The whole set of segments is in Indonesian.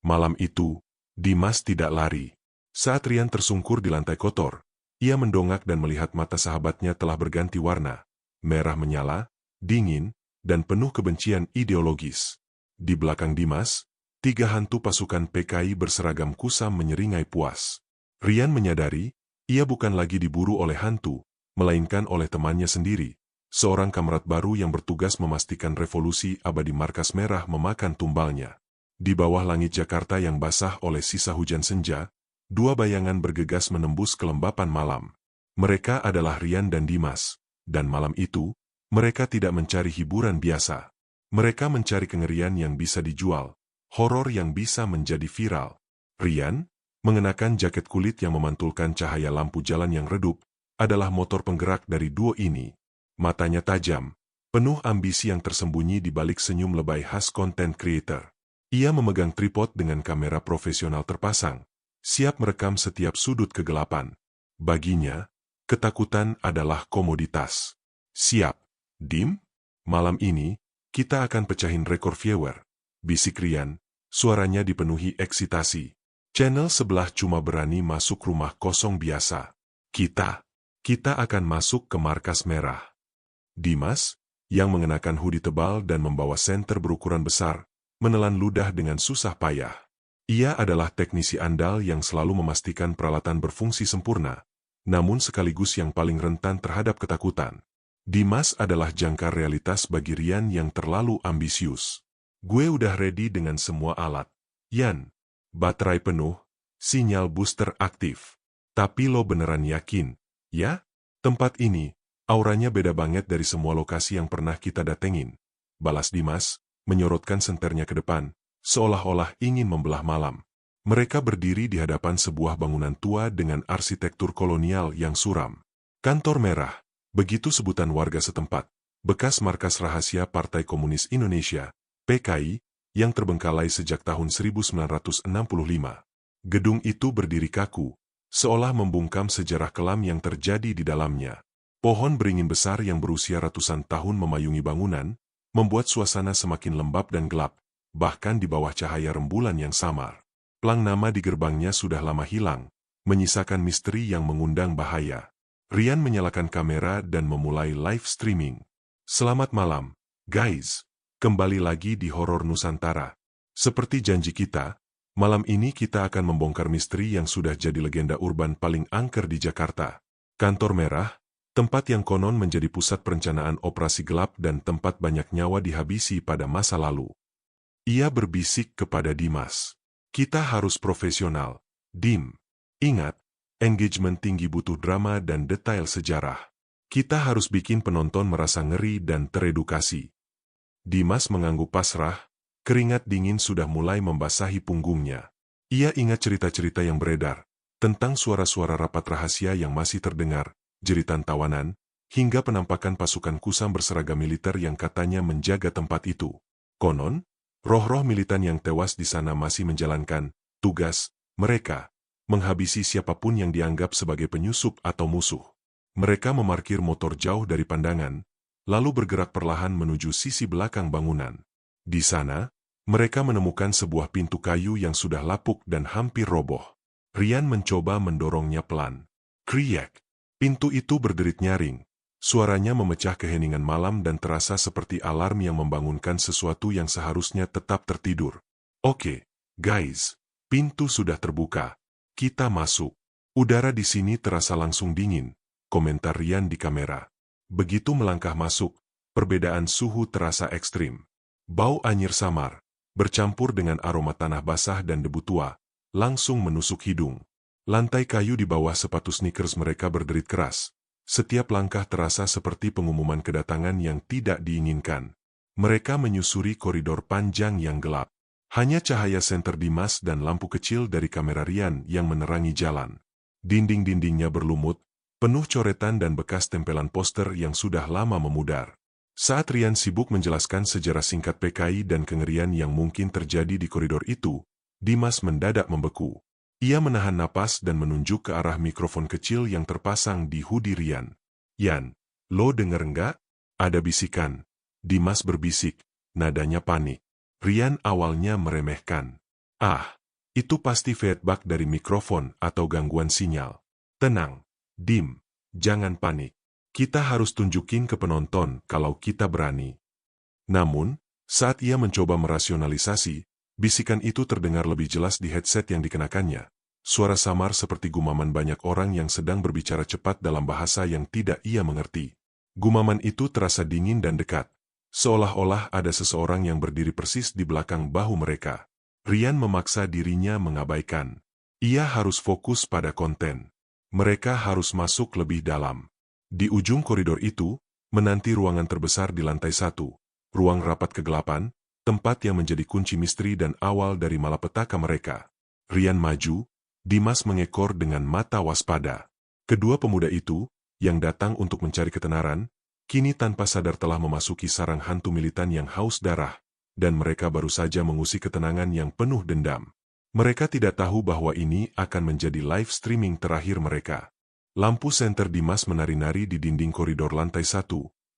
Malam itu, Dimas tidak lari. Saat Rian tersungkur di lantai kotor, ia mendongak dan melihat mata sahabatnya telah berganti warna. Merah menyala, dingin, dan penuh kebencian ideologis. Di belakang Dimas, 3 hantu pasukan PKI berseragam kusam menyeringai puas. Rian menyadari, ia bukan lagi diburu oleh hantu, melainkan oleh temannya sendiri, seorang kamrat baru yang bertugas memastikan revolusi abadi markas merah memakan tumbalnya. Di bawah langit Jakarta yang basah oleh sisa hujan senja, 2 bayangan bergegas menembus kelembapan malam. Mereka adalah Rian dan Dimas, dan malam itu, mereka tidak mencari hiburan biasa. Mereka mencari kengerian yang bisa dijual, horor yang bisa menjadi viral. Rian, mengenakan jaket kulit yang memantulkan cahaya lampu jalan yang redup, adalah motor penggerak dari duo ini. Matanya tajam, penuh ambisi yang tersembunyi di balik senyum lebay khas content creator. Ia memegang tripod dengan kamera profesional terpasang, siap merekam setiap sudut kegelapan. Baginya, ketakutan adalah komoditas. Siap, Dim? Malam ini, kita akan pecahin rekor viewer. Bisik Rian, suaranya dipenuhi eksitasi. Channel sebelah cuma berani masuk rumah kosong biasa. Kita akan masuk ke markas merah. Dimas, yang mengenakan hoodie tebal dan membawa senter berukuran besar, menelan ludah dengan susah payah. Ia adalah teknisi andal yang selalu memastikan peralatan berfungsi sempurna, namun sekaligus yang paling rentan terhadap ketakutan. Dimas adalah jangkar realitas bagi Rian yang terlalu ambisius. Gue udah ready dengan semua alat. Yan, baterai penuh, sinyal booster aktif. Tapi lo beneran yakin, ya? Tempat ini, auranya beda banget dari semua lokasi yang pernah kita datengin. Balas Dimas, menyorotkan senternya ke depan, seolah-olah ingin membelah malam. Mereka berdiri di hadapan sebuah bangunan tua dengan arsitektur kolonial yang suram. Kantor Merah, begitu sebutan warga setempat, bekas markas rahasia Partai Komunis Indonesia, PKI, yang terbengkalai sejak tahun 1965. Gedung itu berdiri kaku, seolah membungkam sejarah kelam yang terjadi di dalamnya. Pohon beringin besar yang berusia ratusan tahun memayungi bangunan, membuat suasana semakin lembab dan gelap, bahkan di bawah cahaya rembulan yang samar. Plang nama di gerbangnya sudah lama hilang, menyisakan misteri yang mengundang bahaya. Rian menyalakan kamera dan memulai live streaming. Selamat malam, guys. Kembali lagi di Horor Nusantara. Seperti janji kita, malam ini kita akan membongkar misteri yang sudah jadi legenda urban paling angker di Jakarta. Kantor Merah, tempat yang konon menjadi pusat perencanaan operasi gelap dan tempat banyak nyawa dihabisi pada masa lalu. Ia berbisik kepada Dimas. Kita harus profesional, Dim. Ingat, engagement tinggi butuh drama dan detail sejarah. Kita harus bikin penonton merasa ngeri dan teredukasi. Dimas mengangguk pasrah, keringat dingin sudah mulai membasahi punggungnya. Ia ingat cerita-cerita yang beredar, tentang suara-suara rapat rahasia yang masih terdengar, jeritan tawanan, hingga penampakan pasukan kusam berseragam militer yang katanya menjaga tempat itu. Konon, roh-roh militan yang tewas di sana masih menjalankan tugas mereka, menghabisi siapapun yang dianggap sebagai penyusup atau musuh. Mereka memarkir motor jauh dari pandangan, lalu bergerak perlahan menuju sisi belakang bangunan. Di sana, mereka menemukan sebuah pintu kayu yang sudah lapuk dan hampir roboh. Rian mencoba mendorongnya pelan. Kriek! Pintu itu berderit nyaring. Suaranya memecah keheningan malam dan terasa seperti alarm yang membangunkan sesuatu yang seharusnya tetap tertidur. Oke, guys, pintu sudah terbuka. Kita masuk. Udara di sini terasa langsung dingin, komentar Rian di kamera. Begitu melangkah masuk, perbedaan suhu terasa ekstrim. Bau anyir samar, bercampur dengan aroma tanah basah dan debu tua, langsung menusuk hidung. Lantai kayu di bawah sepatu sneakers mereka berderit keras. Setiap langkah terasa seperti pengumuman kedatangan yang tidak diinginkan. Mereka menyusuri koridor panjang yang gelap. Hanya cahaya senter Dimas dan lampu kecil dari kamera Rian yang menerangi jalan. Dinding-dindingnya berlumut, penuh coretan dan bekas tempelan poster yang sudah lama memudar. Saat Rian sibuk menjelaskan sejarah singkat PKI dan kengerian yang mungkin terjadi di koridor itu, Dimas mendadak membeku. Ia menahan napas dan menunjuk ke arah mikrofon kecil yang terpasang di hoodie Rian. Yan, lo denger nggak? Ada bisikan. Dimas berbisik, nadanya panik. Rian awalnya meremehkan. Ah, itu pasti feedback dari mikrofon atau gangguan sinyal. Tenang, Dim, jangan panik. Kita harus tunjukin ke penonton kalau kita berani. Namun, saat ia mencoba merasionalisasi, bisikan itu terdengar lebih jelas di headset yang dikenakannya. Suara samar seperti gumaman banyak orang yang sedang berbicara cepat dalam bahasa yang tidak ia mengerti. Gumaman itu terasa dingin dan dekat, seolah-olah ada seseorang yang berdiri persis di belakang bahu mereka. Rian memaksa dirinya mengabaikan. Ia harus fokus pada konten. Mereka harus masuk lebih dalam. Di ujung koridor itu, menanti ruangan terbesar di lantai 1. Ruang rapat kegelapan, tempat yang menjadi kunci misteri dan awal dari malapetaka mereka. Rian maju, Dimas mengekor dengan mata waspada. Kedua pemuda itu, yang datang untuk mencari ketenaran, kini tanpa sadar telah memasuki sarang hantu militan yang haus darah, dan mereka baru saja mengusik ketenangan yang penuh dendam. Mereka tidak tahu bahwa ini akan menjadi live streaming terakhir mereka. Lampu senter Dimas menari-nari di dinding koridor lantai 1,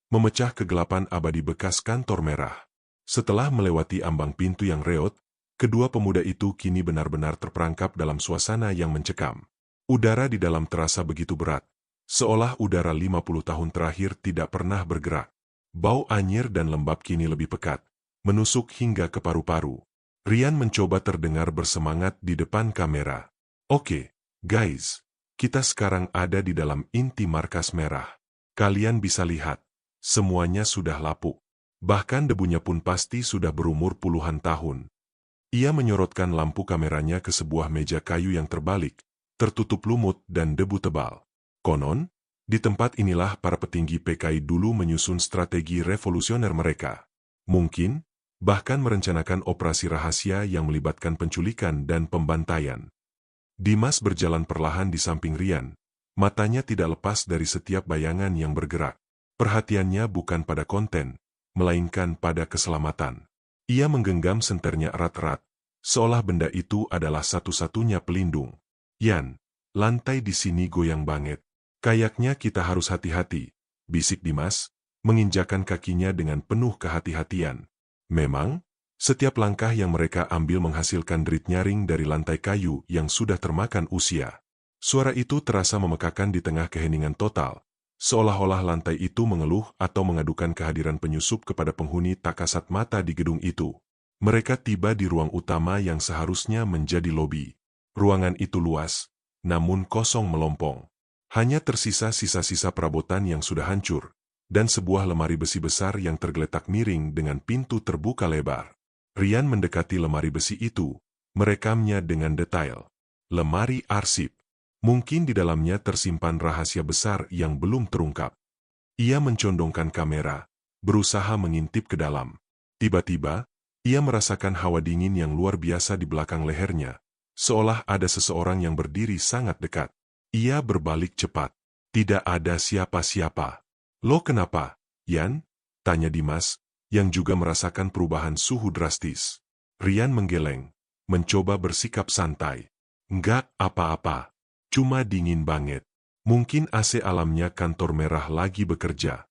memecah kegelapan abadi bekas kantor merah. Setelah melewati ambang pintu yang reot, kedua pemuda itu kini benar-benar terperangkap dalam suasana yang mencekam. Udara di dalam terasa begitu berat, seolah udara 50 tahun terakhir tidak pernah bergerak. Bau anyir dan lembab kini lebih pekat, menusuk hingga ke paru-paru. Rian mencoba terdengar bersemangat di depan kamera. Oke, guys, kita sekarang ada di dalam inti markas merah. Kalian bisa lihat, semuanya sudah lapuk. Bahkan debunya pun pasti sudah berumur puluhan tahun. Ia menyorotkan lampu kameranya ke sebuah meja kayu yang terbalik, tertutup lumut dan debu tebal. Konon, di tempat inilah para petinggi PKI dulu menyusun strategi revolusioner mereka. Mungkin, bahkan merencanakan operasi rahasia yang melibatkan penculikan dan pembantaian. Dimas berjalan perlahan di samping Rian, matanya tidak lepas dari setiap bayangan yang bergerak. Perhatiannya bukan pada konten, melainkan pada keselamatan. Ia menggenggam senternya erat-erat, seolah benda itu adalah satu-satunya pelindung. Yan, lantai di sini goyang banget. Kayaknya kita harus hati-hati, bisik Dimas, menginjakan kakinya dengan penuh kehati-hatian. Memang, setiap langkah yang mereka ambil menghasilkan derit nyaring dari lantai kayu yang sudah termakan usia. Suara itu terasa memekakan di tengah keheningan total, seolah-olah lantai itu mengeluh atau mengadukan kehadiran penyusup kepada penghuni tak kasat mata di gedung itu. Mereka tiba di ruang utama yang seharusnya menjadi lobi. Ruangan itu luas, namun kosong melompong. Hanya tersisa sisa-sisa perabotan yang sudah hancur, dan sebuah lemari besi besar yang tergeletak miring dengan pintu terbuka lebar. Rian mendekati lemari besi itu, merekamnya dengan detail. Lemari arsip. Mungkin di dalamnya tersimpan rahasia besar yang belum terungkap. Ia mencondongkan kamera, berusaha mengintip ke dalam. Tiba-tiba, ia merasakan hawa dingin yang luar biasa di belakang lehernya, seolah ada seseorang yang berdiri sangat dekat. Ia berbalik cepat. Tidak ada siapa-siapa. Lo kenapa, Yan? Tanya Dimas, yang juga merasakan perubahan suhu drastis. Rian menggeleng, mencoba bersikap santai. Enggak apa-apa. Cuma dingin banget. Mungkin AC alamnya kantor merah lagi bekerja.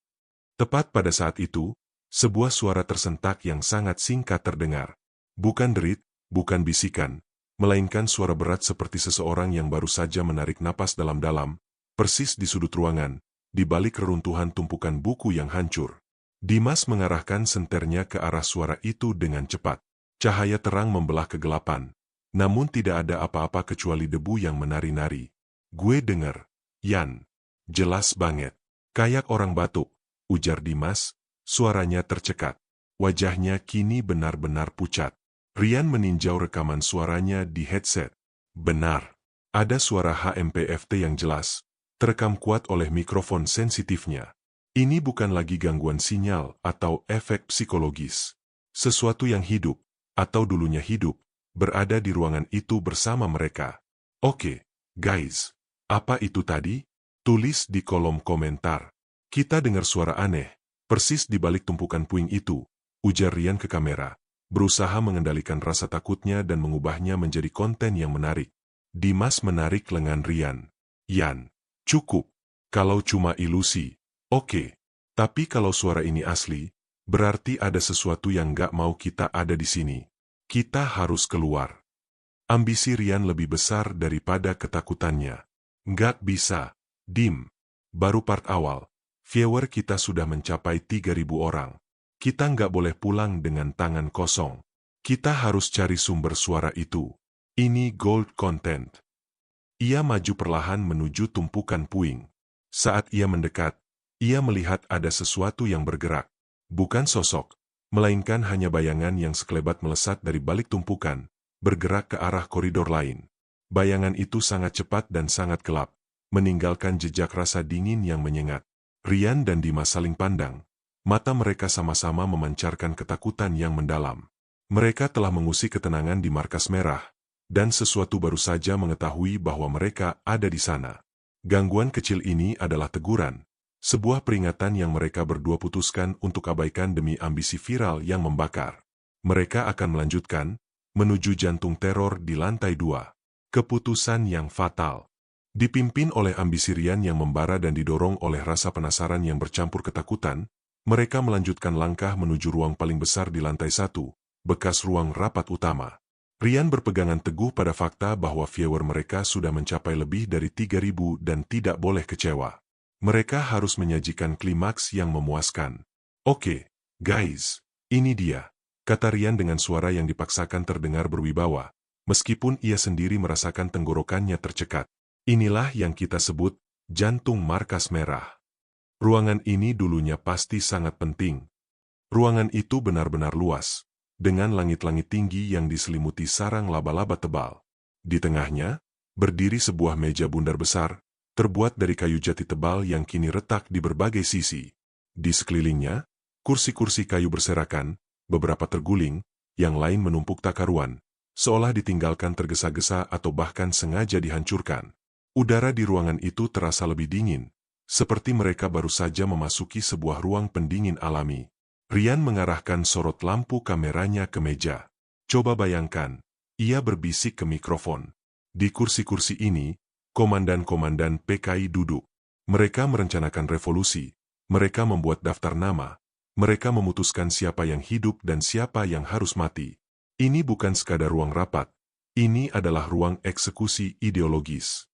Tepat pada saat itu, sebuah suara tersentak yang sangat singkat terdengar. Bukan derit, bukan bisikan, melainkan suara berat seperti seseorang yang baru saja menarik napas dalam-dalam, persis di sudut ruangan, di balik reruntuhan tumpukan buku yang hancur. Dimas mengarahkan senternya ke arah suara itu dengan cepat. Cahaya terang membelah kegelapan. Namun tidak ada apa-apa kecuali debu yang menari-nari. Gue denger, Yan. Jelas banget. Kayak orang batuk, ujar Dimas, suaranya tercekat. Wajahnya kini benar-benar pucat. Rian meninjau rekaman suaranya di headset. Benar. Ada suara HMPFT yang jelas, terekam kuat oleh mikrofon sensitifnya. Ini bukan lagi gangguan sinyal atau efek psikologis. Sesuatu yang hidup, atau dulunya hidup, berada di ruangan itu bersama mereka. Oke, guys, apa itu tadi? Tulis di kolom komentar. Kita dengar suara aneh, persis di balik tumpukan puing itu, ujar Rian ke kamera, berusaha mengendalikan rasa takutnya dan mengubahnya menjadi konten yang menarik. Dimas menarik lengan Rian. Yan, cukup. Kalau cuma ilusi, oke. Tapi kalau suara ini asli, berarti ada sesuatu yang gak mau kita ada di sini. Kita harus keluar. Ambisi Rian lebih besar daripada ketakutannya. Nggak bisa, Dim. Baru part awal. Viewer kita sudah mencapai 3.000 orang. Kita nggak boleh pulang dengan tangan kosong. Kita harus cari sumber suara itu. Ini gold content. Ia maju perlahan menuju tumpukan puing. Saat ia mendekat, ia melihat ada sesuatu yang bergerak. Bukan sosok, melainkan hanya bayangan yang sekelebat melesat dari balik tumpukan, bergerak ke arah koridor lain. Bayangan itu sangat cepat dan sangat gelap, meninggalkan jejak rasa dingin yang menyengat. Rian dan Dimas saling pandang. Mata mereka sama-sama memancarkan ketakutan yang mendalam. Mereka telah mengusik ketenangan di markas merah, dan sesuatu baru saja mengetahui bahwa mereka ada di sana. Gangguan kecil ini adalah teguran, sebuah peringatan yang mereka berdua putuskan untuk abaikan demi ambisi viral yang membakar. Mereka akan melanjutkan, menuju jantung teror di lantai 2. Keputusan yang fatal. Dipimpin oleh ambisi Rian yang membara dan didorong oleh rasa penasaran yang bercampur ketakutan, mereka melanjutkan langkah menuju ruang paling besar di lantai 1, bekas ruang rapat utama. Rian berpegangan teguh pada fakta bahwa viewer mereka sudah mencapai lebih dari 3.000 dan tidak boleh kecewa. Mereka harus menyajikan klimaks yang memuaskan. Oke, guys, ini dia, kata Rian dengan suara yang dipaksakan terdengar berwibawa, meskipun ia sendiri merasakan tenggorokannya tercekat. Inilah yang kita sebut jantung markas merah. Ruangan ini dulunya pasti sangat penting. Ruangan itu benar-benar luas, dengan langit-langit tinggi yang diselimuti sarang laba-laba tebal. Di tengahnya, berdiri sebuah meja bundar besar, terbuat dari kayu jati tebal yang kini retak di berbagai sisi. Di sekelilingnya, kursi-kursi kayu berserakan, beberapa terguling, yang lain menumpuk tak karuan, seolah ditinggalkan tergesa-gesa atau bahkan sengaja dihancurkan. Udara di ruangan itu terasa lebih dingin, seperti mereka baru saja memasuki sebuah ruang pendingin alami. Rian mengarahkan sorot lampu kameranya ke meja. Coba bayangkan, ia berbisik ke mikrofon. Di kursi-kursi ini, komandan-komandan PKI duduk. Mereka merencanakan revolusi, mereka membuat daftar nama, mereka memutuskan siapa yang hidup dan siapa yang harus mati. Ini bukan sekadar ruang rapat, ini adalah ruang eksekusi ideologis.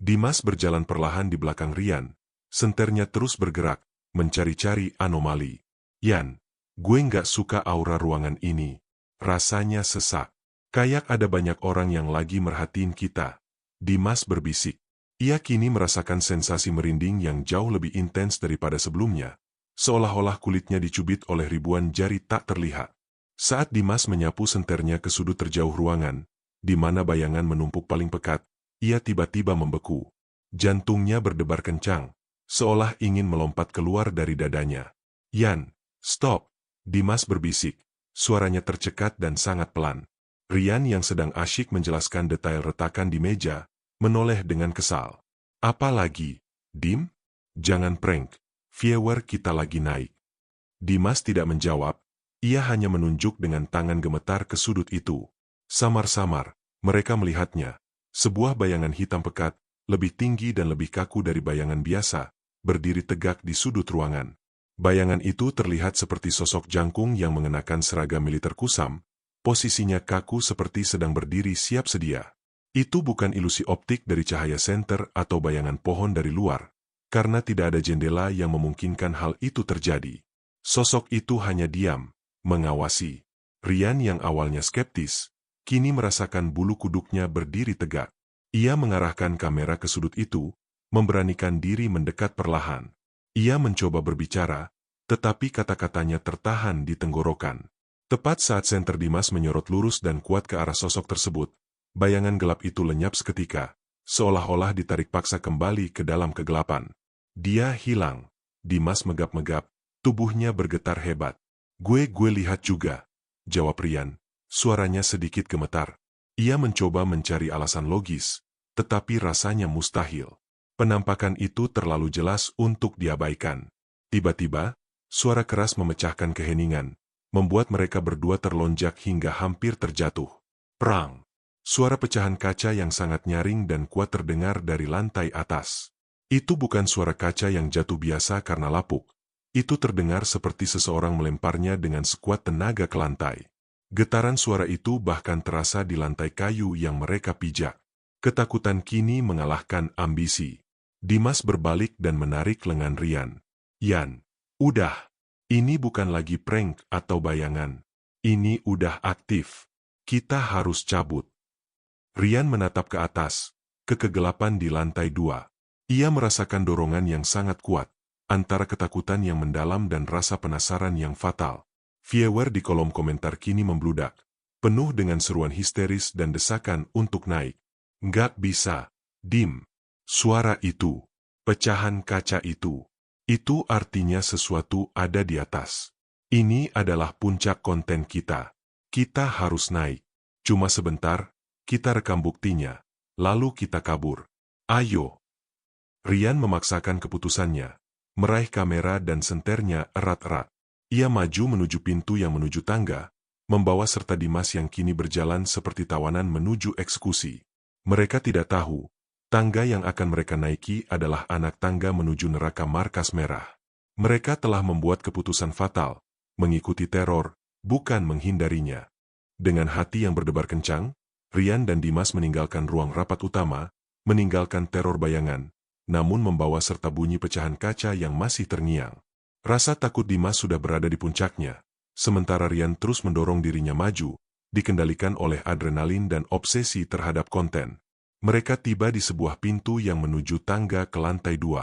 Dimas berjalan perlahan di belakang Rian, senternya terus bergerak, mencari-cari anomali. Yan, gue nggak suka aura ruangan ini. Rasanya sesak. Kayak ada banyak orang yang lagi merhatiin kita. Dimas berbisik. Ia kini merasakan sensasi merinding yang jauh lebih intens daripada sebelumnya, seolah-olah kulitnya dicubit oleh ribuan jari tak terlihat. Saat Dimas menyapu senternya ke sudut terjauh ruangan, di mana bayangan menumpuk paling pekat, ia tiba-tiba membeku. Jantungnya berdebar kencang, seolah ingin melompat keluar dari dadanya. Yan, stop! Dimas berbisik, suaranya tercekat dan sangat pelan. Rian yang sedang asyik menjelaskan detail retakan di meja, menoleh dengan kesal. Apa lagi, Dim? Jangan prank, viewer kita lagi naik. Dimas tidak menjawab, ia hanya menunjuk dengan tangan gemetar ke sudut itu. Samar-samar, mereka melihatnya. Sebuah bayangan hitam pekat, lebih tinggi dan lebih kaku dari bayangan biasa, berdiri tegak di sudut ruangan. Bayangan itu terlihat seperti sosok jangkung yang mengenakan seragam militer kusam, posisinya kaku seperti sedang berdiri siap sedia. Itu bukan ilusi optik dari cahaya senter atau bayangan pohon dari luar, karena tidak ada jendela yang memungkinkan hal itu terjadi. Sosok itu hanya diam, mengawasi. Rian yang awalnya skeptis, kini merasakan bulu kuduknya berdiri tegak. Ia mengarahkan kamera ke sudut itu, memberanikan diri mendekat perlahan. Ia mencoba berbicara, tetapi kata-katanya tertahan di tenggorokan. Tepat saat senter Dimas menyorot lurus dan kuat ke arah sosok tersebut, bayangan gelap itu lenyap seketika, seolah-olah ditarik paksa kembali ke dalam kegelapan. Dia hilang. Dimas megap-megap, tubuhnya bergetar hebat. Gue lihat juga, jawab Rian. Suaranya sedikit gemetar. Ia mencoba mencari alasan logis, tetapi rasanya mustahil. Penampakan itu terlalu jelas untuk diabaikan. Tiba-tiba, suara keras memecahkan keheningan, membuat mereka berdua terlonjak hingga hampir terjatuh. Perang! Suara pecahan kaca yang sangat nyaring dan kuat terdengar dari lantai atas. Itu bukan suara kaca yang jatuh biasa karena lapuk. Itu terdengar seperti seseorang melemparnya dengan sekuat tenaga ke lantai. Getaran suara itu bahkan terasa di lantai kayu yang mereka pijak. Ketakutan kini mengalahkan ambisi. Dimas berbalik dan menarik lengan Rian. Yan, udah. Ini bukan lagi prank atau bayangan. Ini udah aktif. Kita harus cabut. Rian menatap ke atas, ke kegelapan di lantai 2. Ia merasakan dorongan yang sangat kuat, antara ketakutan yang mendalam dan rasa penasaran yang fatal. Viewer di kolom komentar kini membludak, penuh dengan seruan histeris dan desakan untuk naik. Nggak bisa. Dim. Suara itu. Pecahan kaca itu. Itu artinya sesuatu ada di atas. Ini adalah puncak konten kita. Kita harus naik. Cuma sebentar, kita rekam buktinya. Lalu kita kabur. Ayo. Rian memaksakan keputusannya, meraih kamera dan senternya erat-erat. Ia maju menuju pintu yang menuju tangga, membawa serta Dimas yang kini berjalan seperti tawanan menuju eksekusi. Mereka tidak tahu, tangga yang akan mereka naiki adalah anak tangga menuju neraka markas merah. Mereka telah membuat keputusan fatal, mengikuti teror, bukan menghindarinya. Dengan hati yang berdebar kencang, Rian dan Dimas meninggalkan ruang rapat utama, meninggalkan teror bayangan, namun membawa serta bunyi pecahan kaca yang masih terngiang. Rasa takut Dimas sudah berada di puncaknya, sementara Rian terus mendorong dirinya maju, dikendalikan oleh adrenalin dan obsesi terhadap konten. Mereka tiba di sebuah pintu yang menuju tangga ke lantai 2.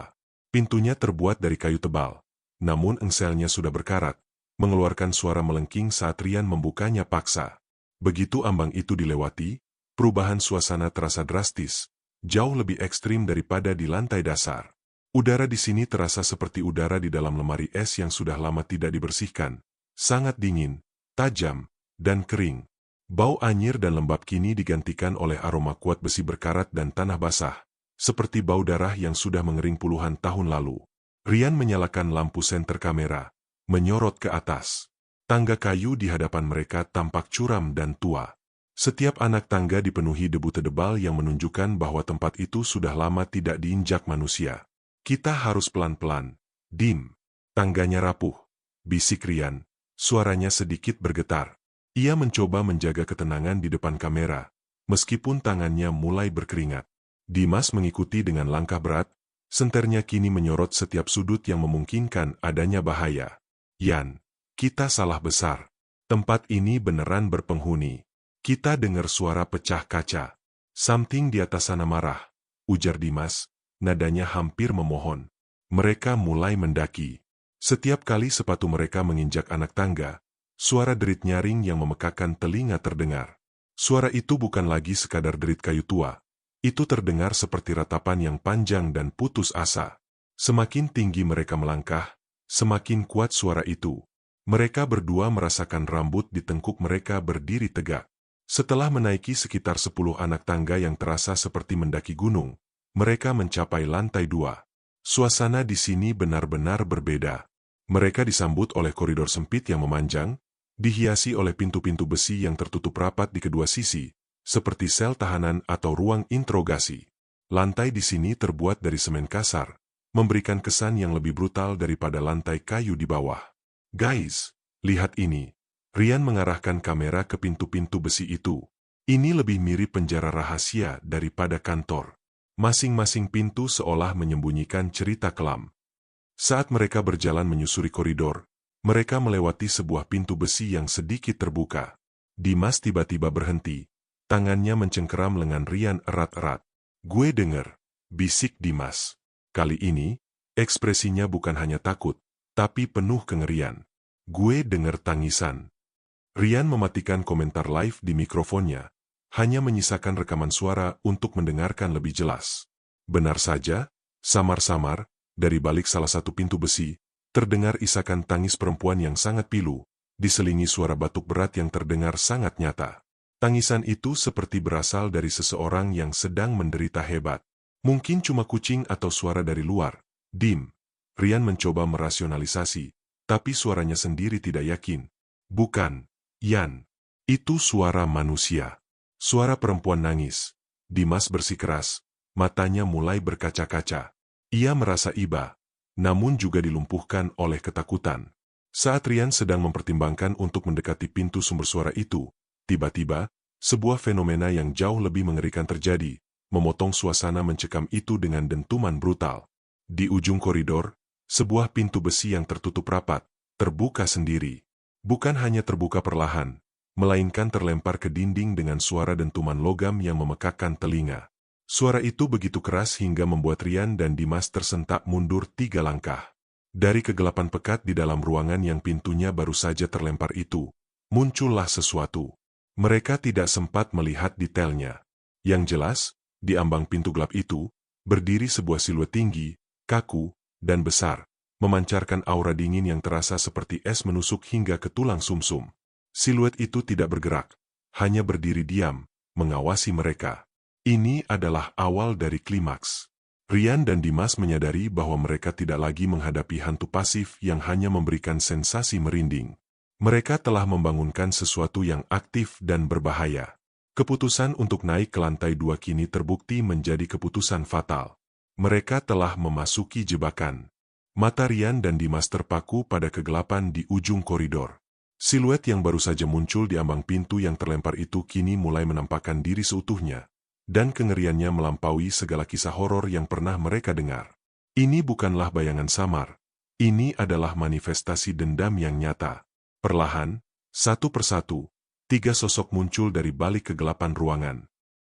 Pintunya terbuat dari kayu tebal, namun engselnya sudah berkarat, mengeluarkan suara melengking saat Rian membukanya paksa. Begitu ambang itu dilewati, perubahan suasana terasa drastis, jauh lebih ekstrim daripada di lantai dasar. Udara di sini terasa seperti udara di dalam lemari es yang sudah lama tidak dibersihkan. Sangat dingin, tajam, dan kering. Bau anyir dan lembab kini digantikan oleh aroma kuat besi berkarat dan tanah basah, seperti bau darah yang sudah mengering puluhan tahun lalu. Rian menyalakan lampu senter kamera, menyorot ke atas. Tangga kayu di hadapan mereka tampak curam dan tua. Setiap anak tangga dipenuhi debu tebal yang menunjukkan bahwa tempat itu sudah lama tidak diinjak manusia. Kita harus pelan-pelan. Dim. Tangganya rapuh. Bisik Rian. Suaranya sedikit bergetar. Ia mencoba menjaga ketenangan di depan kamera, meskipun tangannya mulai berkeringat. Dimas mengikuti dengan langkah berat, senternya kini menyorot setiap sudut yang memungkinkan adanya bahaya. Yan, kita salah besar. Tempat ini beneran berpenghuni. Kita dengar suara pecah kaca. Something di atas sana marah, ujar Dimas, nadanya hampir memohon. Mereka mulai mendaki. Setiap kali sepatu mereka menginjak anak tangga, suara derit nyaring yang memekakan telinga terdengar. Suara itu bukan lagi sekadar derit kayu tua. Itu terdengar seperti ratapan yang panjang dan putus asa. Semakin tinggi mereka melangkah, semakin kuat suara itu. Mereka berdua merasakan rambut di tengkuk mereka berdiri tegak. Setelah menaiki sekitar 10 anak tangga yang terasa seperti mendaki gunung, mereka mencapai lantai 2. Suasana di sini benar-benar berbeda. Mereka disambut oleh koridor sempit yang memanjang, dihiasi oleh pintu-pintu besi yang tertutup rapat di kedua sisi, seperti sel tahanan atau ruang interogasi. Lantai di sini terbuat dari semen kasar, memberikan kesan yang lebih brutal daripada lantai kayu di bawah. Guys, lihat ini. Rian mengarahkan kamera ke pintu-pintu besi itu. Ini lebih mirip penjara rahasia daripada kantor. Masing-masing pintu seolah menyembunyikan cerita kelam. Saat mereka berjalan menyusuri koridor, mereka melewati sebuah pintu besi yang sedikit terbuka. Dimas tiba-tiba berhenti. Tangannya mencengkeram lengan Rian erat-erat. Gue denger, bisik Dimas. Kali ini, ekspresinya bukan hanya takut, tapi penuh kengerian. Gue denger tangisan. Rian mematikan komentar live di mikrofonnya, hanya menyisakan rekaman suara untuk mendengarkan lebih jelas. Benar saja, samar-samar, dari balik salah satu pintu besi, terdengar isakan tangis perempuan yang sangat pilu, diselingi suara batuk berat yang terdengar sangat nyata. Tangisan itu seperti berasal dari seseorang yang sedang menderita hebat. Mungkin cuma kucing atau suara dari luar. Dim. Rian mencoba merasionalisasi, tapi suaranya sendiri tidak yakin. Bukan. Yan, itu suara manusia. Suara perempuan nangis. Dimas bersikeras, matanya mulai berkaca-kaca. Ia merasa iba, namun juga dilumpuhkan oleh ketakutan. Saat Rian sedang mempertimbangkan untuk mendekati pintu sumber suara itu, tiba-tiba, sebuah fenomena yang jauh lebih mengerikan terjadi, memotong suasana mencekam itu dengan dentuman brutal. Di ujung koridor, sebuah pintu besi yang tertutup rapat, terbuka sendiri. Bukan hanya terbuka perlahan, melainkan terlempar ke dinding dengan suara dentuman logam yang memekakkan telinga. Suara itu begitu keras hingga membuat Rian dan Dimas tersentak mundur 3 langkah. Dari kegelapan pekat di dalam ruangan yang pintunya baru saja terlempar itu, muncullah sesuatu. Mereka tidak sempat melihat detailnya. Yang jelas, di ambang pintu gelap itu, berdiri sebuah siluet tinggi, kaku, dan besar, memancarkan aura dingin yang terasa seperti es menusuk hingga ke tulang sumsum. Siluet itu tidak bergerak, hanya berdiri diam, mengawasi mereka. Ini adalah awal dari klimaks. Rian dan Dimas menyadari bahwa mereka tidak lagi menghadapi hantu pasif yang hanya memberikan sensasi merinding. Mereka telah membangunkan sesuatu yang aktif dan berbahaya. Keputusan untuk naik ke lantai 2 kini terbukti menjadi keputusan fatal. Mereka telah memasuki jebakan. Mata Rian dan Dimas terpaku pada kegelapan di ujung koridor. Siluet yang baru saja muncul di ambang pintu yang terlempar itu kini mulai menampakkan diri seutuhnya. Dan kengeriannya melampaui segala kisah horor yang pernah mereka dengar. Ini bukanlah bayangan samar. Ini adalah manifestasi dendam yang nyata. Perlahan, satu persatu, 3 sosok muncul dari balik kegelapan ruangan.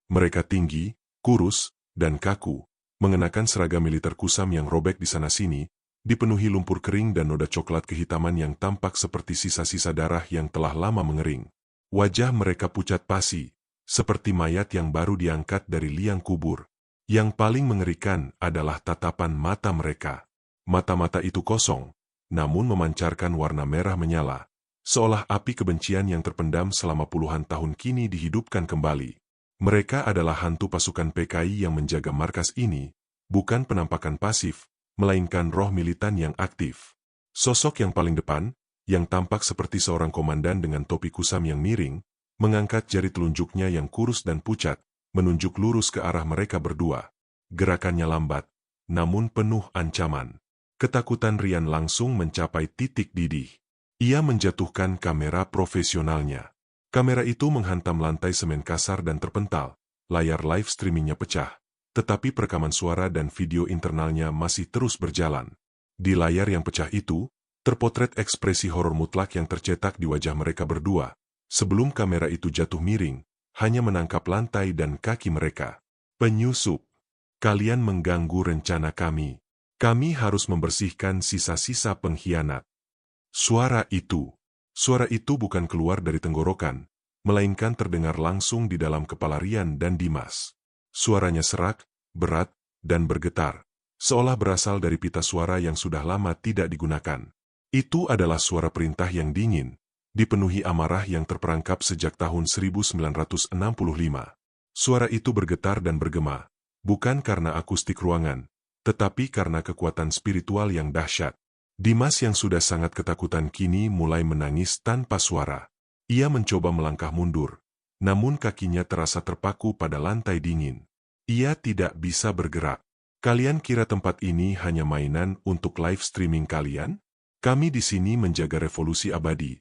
Mereka tinggi, kurus, dan kaku, mengenakan seragam militer kusam yang robek di sana-sini, dipenuhi lumpur kering dan noda coklat kehitaman yang tampak seperti sisa-sisa darah yang telah lama mengering. Wajah mereka pucat pasi, seperti mayat yang baru diangkat dari liang kubur. Yang paling mengerikan adalah tatapan mata mereka. Mata-mata itu kosong, namun memancarkan warna merah menyala, seolah api kebencian yang terpendam selama puluhan tahun kini dihidupkan kembali. Mereka adalah hantu pasukan PKI yang menjaga markas ini, bukan penampakan pasif, melainkan roh militan yang aktif. Sosok yang paling depan, yang tampak seperti seorang komandan dengan topi kusam yang miring, mengangkat jari telunjuknya yang kurus dan pucat, menunjuk lurus ke arah mereka berdua. Gerakannya lambat, namun penuh ancaman. Ketakutan Rian langsung mencapai titik didih. Ia menjatuhkan kamera profesionalnya. Kamera itu menghantam lantai semen kasar dan terpental, layar live streamingnya pecah, tetapi perekaman suara dan video internalnya masih terus berjalan. Di layar yang pecah itu, terpotret ekspresi horor mutlak yang tercetak di wajah mereka berdua. Sebelum kamera itu jatuh miring, hanya menangkap lantai dan kaki mereka. Penyusup, kalian mengganggu rencana kami. Kami harus membersihkan sisa-sisa pengkhianat. Suara itu bukan keluar dari tenggorokan, melainkan terdengar langsung di dalam kepala Rian dan Dimas. Suaranya serak, berat, dan bergetar, seolah berasal dari pita suara yang sudah lama tidak digunakan. Itu adalah suara perintah yang dingin, dipenuhi amarah yang terperangkap sejak tahun 1965. Suara itu bergetar dan bergema, bukan karena akustik ruangan, tetapi karena kekuatan spiritual yang dahsyat. Dimas yang sudah sangat ketakutan kini mulai menangis tanpa suara. Ia mencoba melangkah mundur, namun kakinya terasa terpaku pada lantai dingin. Ia tidak bisa bergerak. Kalian kira tempat ini hanya mainan untuk live streaming kalian? Kami di sini menjaga revolusi abadi.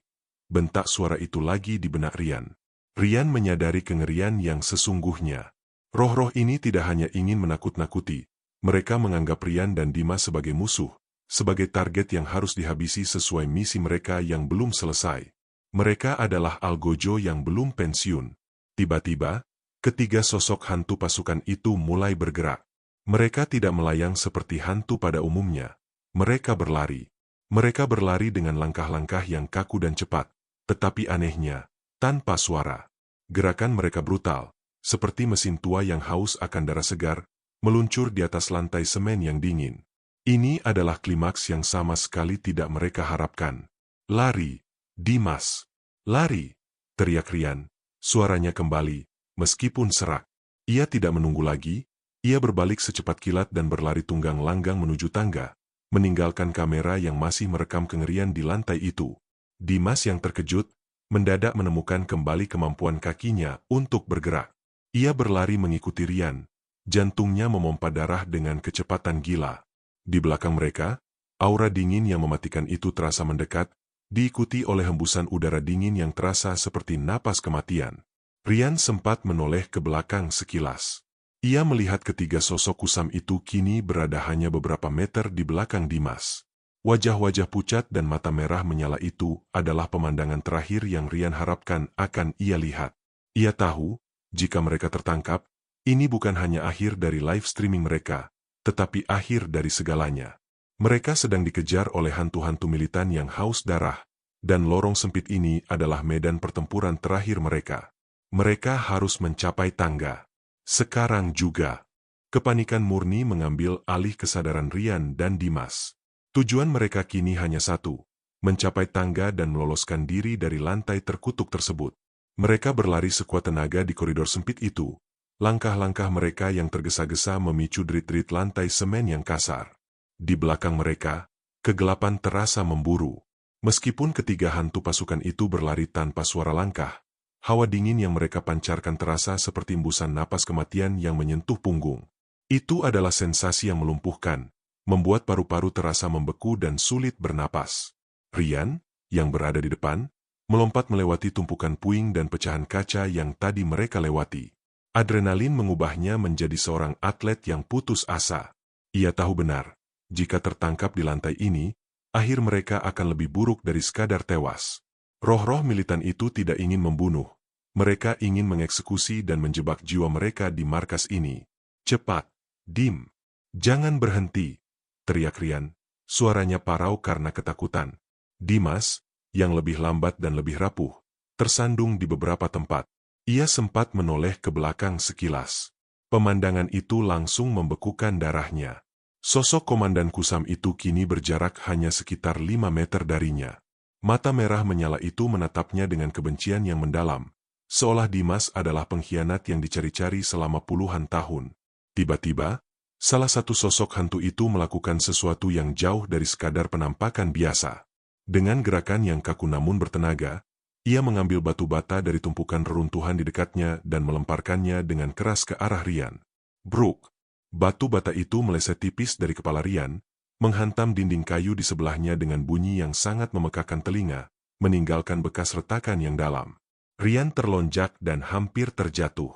Bentak suara itu lagi di benak Rian. Rian menyadari kengerian yang sesungguhnya. Roh-roh ini tidak hanya ingin menakut-nakuti. Mereka menganggap Rian dan Dimas sebagai musuh, sebagai target yang harus dihabisi sesuai misi mereka yang belum selesai. Mereka adalah algojo yang belum pensiun. Tiba-tiba, ketiga sosok hantu pasukan itu mulai bergerak. Mereka tidak melayang seperti hantu pada umumnya. Mereka berlari. Mereka berlari dengan langkah-langkah yang kaku dan cepat. Tetapi anehnya, tanpa suara. Gerakan mereka brutal, seperti mesin tua yang haus akan darah segar, meluncur di atas lantai semen yang dingin. Ini adalah klimaks yang sama sekali tidak mereka harapkan. Lari, Dimas. Lari, teriak Rian. Suaranya kembali, meskipun serak. Ia tidak menunggu lagi, ia berbalik secepat kilat dan berlari tunggang langgang menuju tangga, meninggalkan kamera yang masih merekam kengerian di lantai itu. Dimas yang terkejut, mendadak menemukan kembali kemampuan kakinya untuk bergerak. Ia berlari mengikuti Rian, jantungnya memompa darah dengan kecepatan gila. Di belakang mereka, aura dingin yang mematikan itu terasa mendekat, diikuti oleh hembusan udara dingin yang terasa seperti napas kematian. Rian sempat menoleh ke belakang sekilas. Ia melihat ketiga sosok kusam itu kini berada hanya beberapa meter di belakang Dimas. Wajah-wajah pucat dan mata merah menyala itu adalah pemandangan terakhir yang Rian harapkan akan ia lihat. Ia tahu, jika mereka tertangkap, ini bukan hanya akhir dari live streaming mereka, tetapi akhir dari segalanya. Mereka sedang dikejar oleh hantu-hantu militan yang haus darah, dan lorong sempit ini adalah medan pertempuran terakhir mereka. Mereka harus mencapai tangga. Sekarang juga. Kepanikan murni mengambil alih kesadaran Rian dan Dimas. Tujuan mereka kini hanya satu, mencapai tangga dan meloloskan diri dari lantai terkutuk tersebut. Mereka berlari sekuat tenaga di koridor sempit itu. Langkah-langkah mereka yang tergesa-gesa memicu derit-derit lantai semen yang kasar. Di belakang mereka, kegelapan terasa memburu. Meskipun ketiga hantu pasukan itu berlari tanpa suara langkah, hawa dingin yang mereka pancarkan terasa seperti embusan napas kematian yang menyentuh punggung. Itu adalah sensasi yang melumpuhkan, membuat paru-paru terasa membeku dan sulit bernapas. Rian, yang berada di depan, melompat melewati tumpukan puing dan pecahan kaca yang tadi mereka lewati. Adrenalin mengubahnya menjadi seorang atlet yang putus asa. Ia tahu benar, jika tertangkap di lantai ini, akhir mereka akan lebih buruk dari sekadar tewas. Roh-roh militan itu tidak ingin membunuh. Mereka ingin mengeksekusi dan menjebak jiwa mereka di markas ini. Cepat, Dim. Jangan berhenti, teriak Rian. Suaranya parau karena ketakutan. Dimas, yang lebih lambat dan lebih rapuh, tersandung di beberapa tempat. Ia sempat menoleh ke belakang sekilas. Pemandangan itu langsung membekukan darahnya. Sosok komandan kusam itu kini berjarak hanya sekitar 5 meter darinya. Mata merah menyala itu menatapnya dengan kebencian yang mendalam, seolah Dimas adalah pengkhianat yang dicari-cari selama puluhan tahun. Tiba-tiba, salah satu sosok hantu itu melakukan sesuatu yang jauh dari sekadar penampakan biasa. Dengan gerakan yang kaku namun bertenaga, ia mengambil batu bata dari tumpukan reruntuhan di dekatnya dan melemparkannya dengan keras ke arah Rian. Bruk! Batu bata itu meleset tipis dari kepala Rian, menghantam dinding kayu di sebelahnya dengan bunyi yang sangat memekakan telinga, meninggalkan bekas retakan yang dalam. Rian terlonjak dan hampir terjatuh.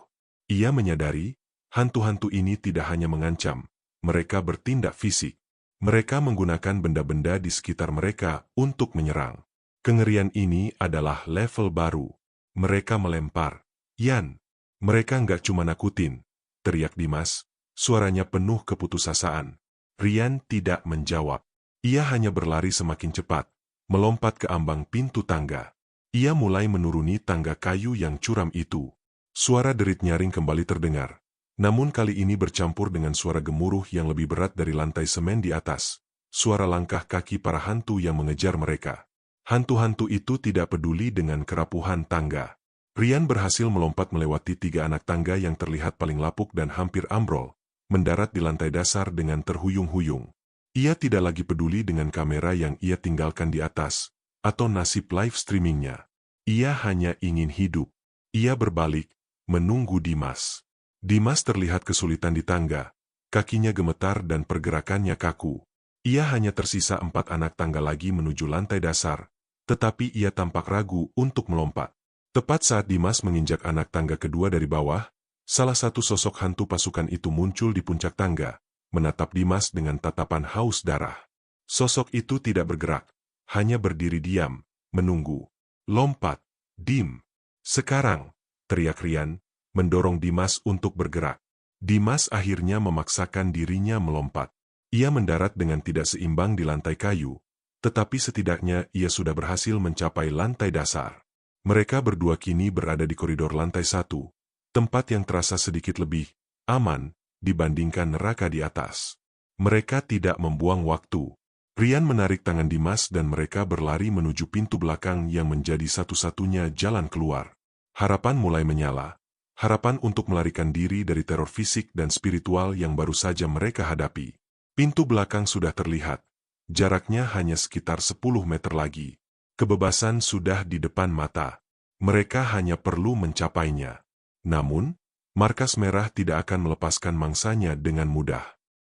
Ia menyadari, hantu-hantu ini tidak hanya mengancam, mereka bertindak fisik. Mereka menggunakan benda-benda di sekitar mereka untuk menyerang. Kengerian ini adalah level baru. Mereka melempar. Yan, mereka nggak cuma nakutin, teriak Dimas. Suaranya penuh keputusasaan. Rian tidak menjawab. Ia hanya berlari semakin cepat, melompat ke ambang pintu tangga. Ia mulai menuruni tangga kayu yang curam itu. Suara derit nyaring kembali terdengar. Namun kali ini bercampur dengan suara gemuruh yang lebih berat dari lantai semen di atas. Suara langkah kaki para hantu yang mengejar mereka. Hantu-hantu itu tidak peduli dengan kerapuhan tangga. Rian berhasil melompat melewati 3 anak tangga yang terlihat paling lapuk dan hampir ambrol, mendarat di lantai dasar dengan terhuyung-huyung. Ia tidak lagi peduli dengan kamera yang ia tinggalkan di atas, atau nasib live streamingnya. Ia hanya ingin hidup. Ia berbalik, menunggu Dimas. Dimas terlihat kesulitan di tangga, kakinya gemetar dan pergerakannya kaku. Ia hanya tersisa 4 anak tangga lagi menuju lantai dasar, tetapi ia tampak ragu untuk melompat. Tepat saat Dimas menginjak anak tangga kedua dari bawah, salah satu sosok hantu pasukan itu muncul di puncak tangga, menatap Dimas dengan tatapan haus darah. Sosok itu tidak bergerak, hanya berdiri diam, menunggu. Lompat, Dim. Sekarang, teriak Rian, mendorong Dimas untuk bergerak. Dimas akhirnya memaksakan dirinya melompat. Ia mendarat dengan tidak seimbang di lantai kayu, tetapi setidaknya ia sudah berhasil mencapai lantai dasar. Mereka berdua kini berada di koridor lantai 1, tempat yang terasa sedikit lebih aman dibandingkan neraka di atas. Mereka tidak membuang waktu. Rian menarik tangan Dimas dan mereka berlari menuju pintu belakang yang menjadi satu-satunya jalan keluar. Harapan mulai menyala. Harapan untuk melarikan diri dari teror fisik dan spiritual yang baru saja mereka hadapi. Pintu belakang sudah terlihat. Jaraknya hanya sekitar 10 meter lagi. Kebebasan sudah di depan mata. Mereka hanya perlu mencapainya. Namun, markas merah tidak akan melepaskan mangsanya dengan mudah.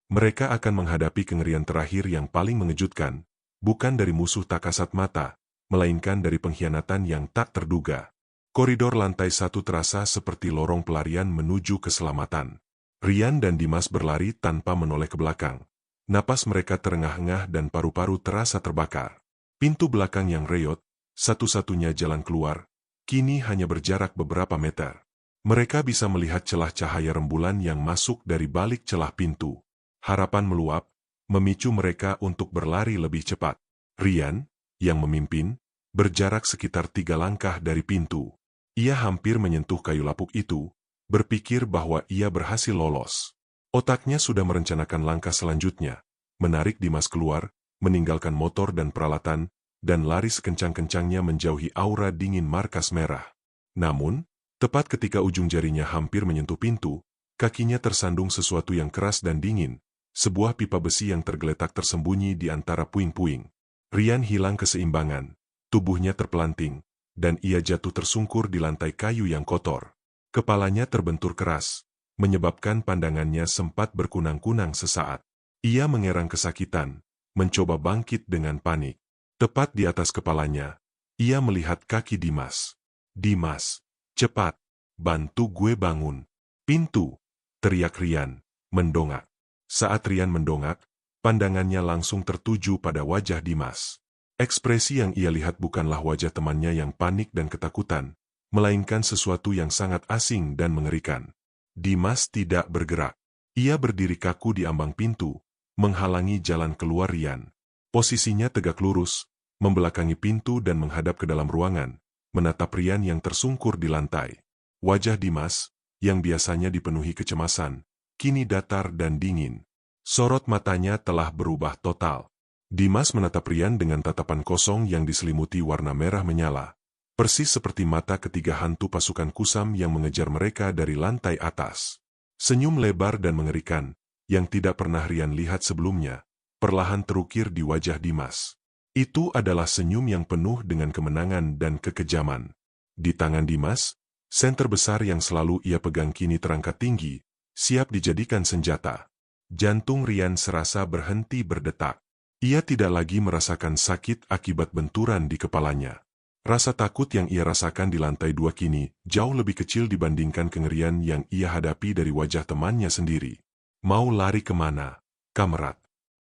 Mereka akan menghadapi kengerian terakhir yang paling mengejutkan, bukan dari musuh tak kasat mata, melainkan dari pengkhianatan yang tak terduga. Koridor lantai 1 terasa seperti lorong pelarian menuju keselamatan. Rian dan Dimas berlari tanpa menoleh ke belakang. Napas mereka terengah-engah dan paru-paru terasa terbakar. Pintu belakang yang reot, satu-satunya jalan keluar, kini hanya berjarak beberapa meter. Mereka bisa melihat celah cahaya rembulan yang masuk dari balik celah pintu. Harapan meluap, memicu mereka untuk berlari lebih cepat. Rian, yang memimpin, berjarak sekitar 3 langkah dari pintu. Ia hampir menyentuh kayu lapuk itu, berpikir bahwa ia berhasil lolos. Otaknya sudah merencanakan langkah selanjutnya, menarik Dimas keluar, meninggalkan motor dan peralatan, dan lari sekencang-kencangnya menjauhi aura dingin markas merah. Namun, tepat ketika ujung jarinya hampir menyentuh pintu, kakinya tersandung sesuatu yang keras dan dingin, sebuah pipa besi yang tergeletak tersembunyi di antara puing-puing. Rian hilang keseimbangan, tubuhnya terpelanting, dan ia jatuh tersungkur di lantai kayu yang kotor. Kepalanya terbentur keras, menyebabkan pandangannya sempat berkunang-kunang sesaat. Ia mengerang kesakitan, mencoba bangkit dengan panik. Tepat di atas kepalanya, ia melihat kaki Dimas. "Dimas, cepat, bantu gue bangun." "Pintu!" teriak Rian, mendongak. Saat Rian mendongak, pandangannya langsung tertuju pada wajah Dimas. Ekspresi yang ia lihat bukanlah wajah temannya yang panik dan ketakutan, melainkan sesuatu yang sangat asing dan mengerikan. Dimas tidak bergerak. Ia berdiri kaku di ambang pintu, menghalangi jalan keluar Rian. Posisinya tegak lurus, membelakangi pintu dan menghadap ke dalam ruangan, menatap Rian yang tersungkur di lantai. Wajah Dimas, yang biasanya dipenuhi kecemasan, kini datar dan dingin. Sorot matanya telah berubah total. Dimas menatap Rian dengan tatapan kosong yang diselimuti warna merah menyala, persis seperti mata ketiga hantu pasukan kusam yang mengejar mereka dari lantai atas. Senyum lebar dan mengerikan, yang tidak pernah Rian lihat sebelumnya, perlahan terukir di wajah Dimas. Itu adalah senyum yang penuh dengan kemenangan dan kekejaman. Di tangan Dimas, senter besar yang selalu ia pegang kini terangkat tinggi, siap dijadikan senjata. Jantung Rian serasa berhenti berdetak. Ia tidak lagi merasakan sakit akibat benturan di kepalanya. Rasa takut yang ia rasakan di lantai 2 kini jauh lebih kecil dibandingkan kengerian yang ia hadapi dari wajah temannya sendiri. "Mau lari kemana, kamerat?"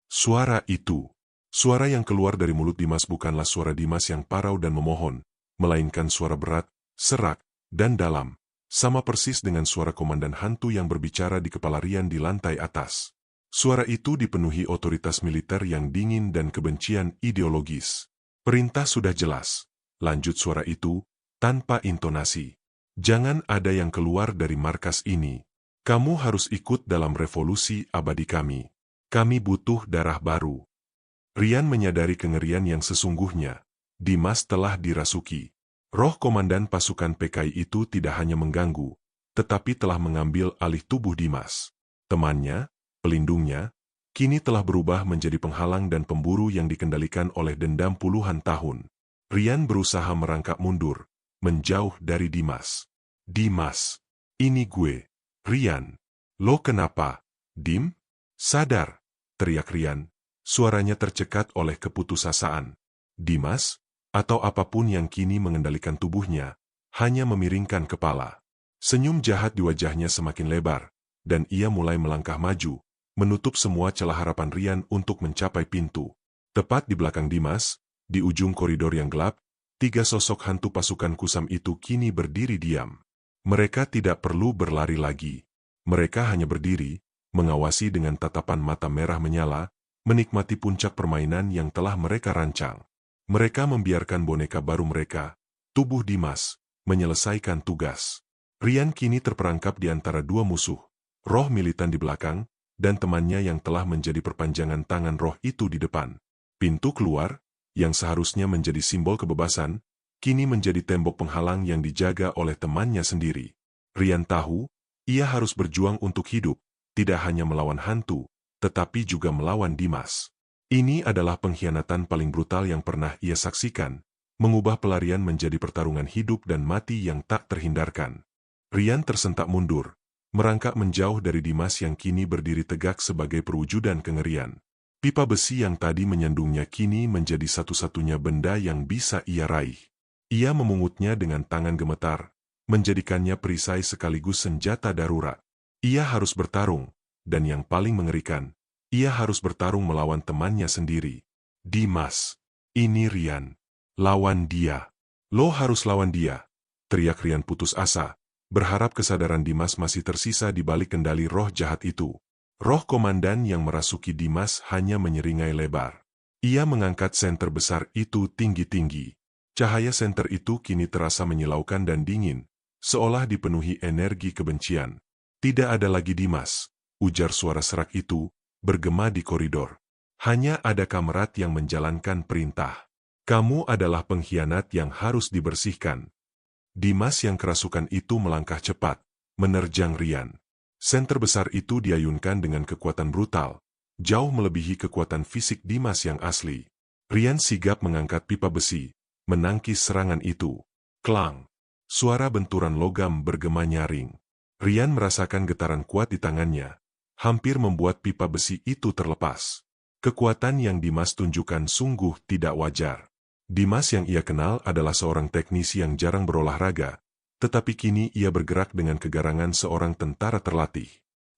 Suara itu. Suara yang keluar dari mulut Dimas bukanlah suara Dimas yang parau dan memohon, melainkan suara berat, serak, dan dalam, sama persis dengan suara komandan hantu yang berbicara di kepala Rian di lantai atas. Suara itu dipenuhi otoritas militer yang dingin dan kebencian ideologis. "Perintah sudah jelas," lanjut suara itu, tanpa intonasi. "Jangan ada yang keluar dari markas ini. Kamu harus ikut dalam revolusi abadi kami. Kami butuh darah baru." Rian menyadari kengerian yang sesungguhnya. Dimas telah dirasuki. Roh komandan pasukan PKI itu tidak hanya mengganggu, tetapi telah mengambil alih tubuh Dimas. Temannya, pelindungnya, kini telah berubah menjadi penghalang dan pemburu yang dikendalikan oleh dendam puluhan tahun. Rian berusaha merangkak mundur, menjauh dari Dimas. "Dimas, ini gue, Rian. Lo kenapa, Dim? Sadar!" teriak Rian, suaranya tercekat oleh keputusasaan. Dimas, atau apapun yang kini mengendalikan tubuhnya, hanya memiringkan kepala. Senyum jahat di wajahnya semakin lebar, dan ia mulai melangkah maju, menutup semua celah harapan Rian untuk mencapai pintu. Tepat di belakang Dimas, di ujung koridor yang gelap, 3 sosok hantu pasukan kusam itu kini berdiri diam. Mereka tidak perlu berlari lagi. Mereka hanya berdiri, mengawasi dengan tatapan mata merah menyala, menikmati puncak permainan yang telah mereka rancang. Mereka membiarkan boneka baru mereka, tubuh Dimas, menyelesaikan tugas. Rian kini terperangkap di antara 2 musuh, roh militan di belakang, dan temannya yang telah menjadi perpanjangan tangan roh itu di depan. Pintu keluar, yang seharusnya menjadi simbol kebebasan, kini menjadi tembok penghalang yang dijaga oleh temannya sendiri. Rian tahu, ia harus berjuang untuk hidup, tidak hanya melawan hantu, tetapi juga melawan Dimas. Ini adalah pengkhianatan paling brutal yang pernah ia saksikan, mengubah pelarian menjadi pertarungan hidup dan mati yang tak terhindarkan. Rian tersentak mundur, merangkak menjauh dari Dimas yang kini berdiri tegak sebagai perwujudan kengerian. Pipa besi yang tadi menyandungnya kini menjadi satu-satunya benda yang bisa ia raih. Ia memungutnya dengan tangan gemetar, menjadikannya perisai sekaligus senjata darurat. Ia harus bertarung, dan yang paling mengerikan, ia harus bertarung melawan temannya sendiri. Dimas, ini Rian. Lawan dia. Lo harus lawan dia, teriak Rian putus asa, berharap kesadaran Dimas masih tersisa di balik kendali roh jahat itu. Roh komandan yang merasuki Dimas hanya menyeringai lebar. Ia mengangkat senter besar itu tinggi-tinggi. Cahaya senter itu kini terasa menyilaukan dan dingin, seolah dipenuhi energi kebencian. Tidak ada lagi Dimas, ujar suara serak itu, bergema di koridor. Hanya ada Kamrat yang menjalankan perintah. Kamu adalah pengkhianat yang harus dibersihkan. Dimas yang kerasukan itu melangkah cepat, menerjang Rian. Senter besar itu diayunkan dengan kekuatan brutal, jauh melebihi kekuatan fisik Dimas yang asli. Rian sigap mengangkat pipa besi, menangkis serangan itu. Klang! Suara benturan logam bergema nyaring. Rian merasakan getaran kuat di tangannya, hampir membuat pipa besi itu terlepas. Kekuatan yang Dimas tunjukkan sungguh tidak wajar. Dimas yang ia kenal adalah seorang teknisi yang jarang berolahraga, tetapi kini ia bergerak dengan kegarangan seorang tentara terlatih.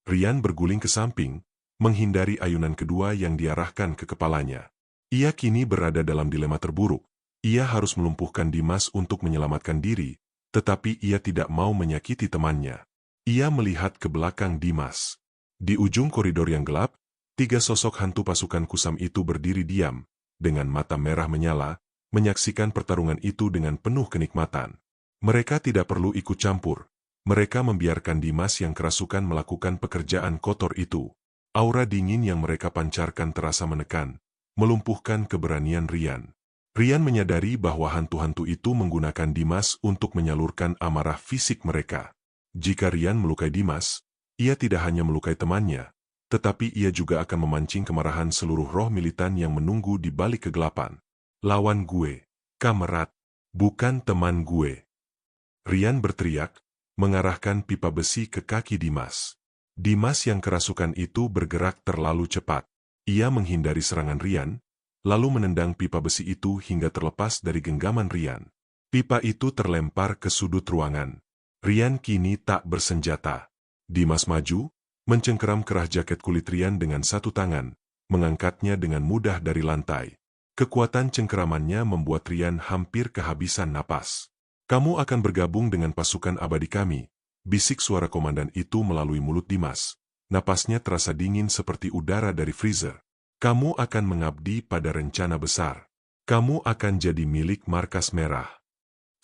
Rian berguling ke samping, menghindari ayunan kedua yang diarahkan ke kepalanya. Ia kini berada dalam dilema terburuk. Ia harus melumpuhkan Dimas untuk menyelamatkan diri, tetapi ia tidak mau menyakiti temannya. Ia melihat ke belakang Dimas. Di ujung koridor yang gelap, 3 sosok hantu pasukan kusam itu berdiri diam, dengan mata merah menyala, menyaksikan pertarungan itu dengan penuh kenikmatan. Mereka tidak perlu ikut campur. Mereka membiarkan Dimas yang kerasukan melakukan pekerjaan kotor itu. Aura dingin yang mereka pancarkan terasa menekan, melumpuhkan keberanian Rian. Rian menyadari bahwa hantu-hantu itu menggunakan Dimas untuk menyalurkan amarah fisik mereka. Jika Rian melukai Dimas, ia tidak hanya melukai temannya, tetapi ia juga akan memancing kemarahan seluruh roh militan yang menunggu di balik kegelapan. Lawan gue, Kamrat, bukan teman gue. Rian berteriak, mengarahkan pipa besi ke kaki Dimas. Dimas yang kerasukan itu bergerak terlalu cepat. Ia menghindari serangan Rian, lalu menendang pipa besi itu hingga terlepas dari genggaman Rian. Pipa itu terlempar ke sudut ruangan. Rian kini tak bersenjata. Dimas maju, mencengkeram kerah jaket kulit Rian dengan satu tangan, mengangkatnya dengan mudah dari lantai. Kekuatan cengkeramannya membuat Rian hampir kehabisan napas. Kamu akan bergabung dengan pasukan abadi kami, bisik suara komandan itu melalui mulut Dimas. Napasnya terasa dingin seperti udara dari freezer. Kamu akan mengabdi pada rencana besar. Kamu akan jadi milik markas merah.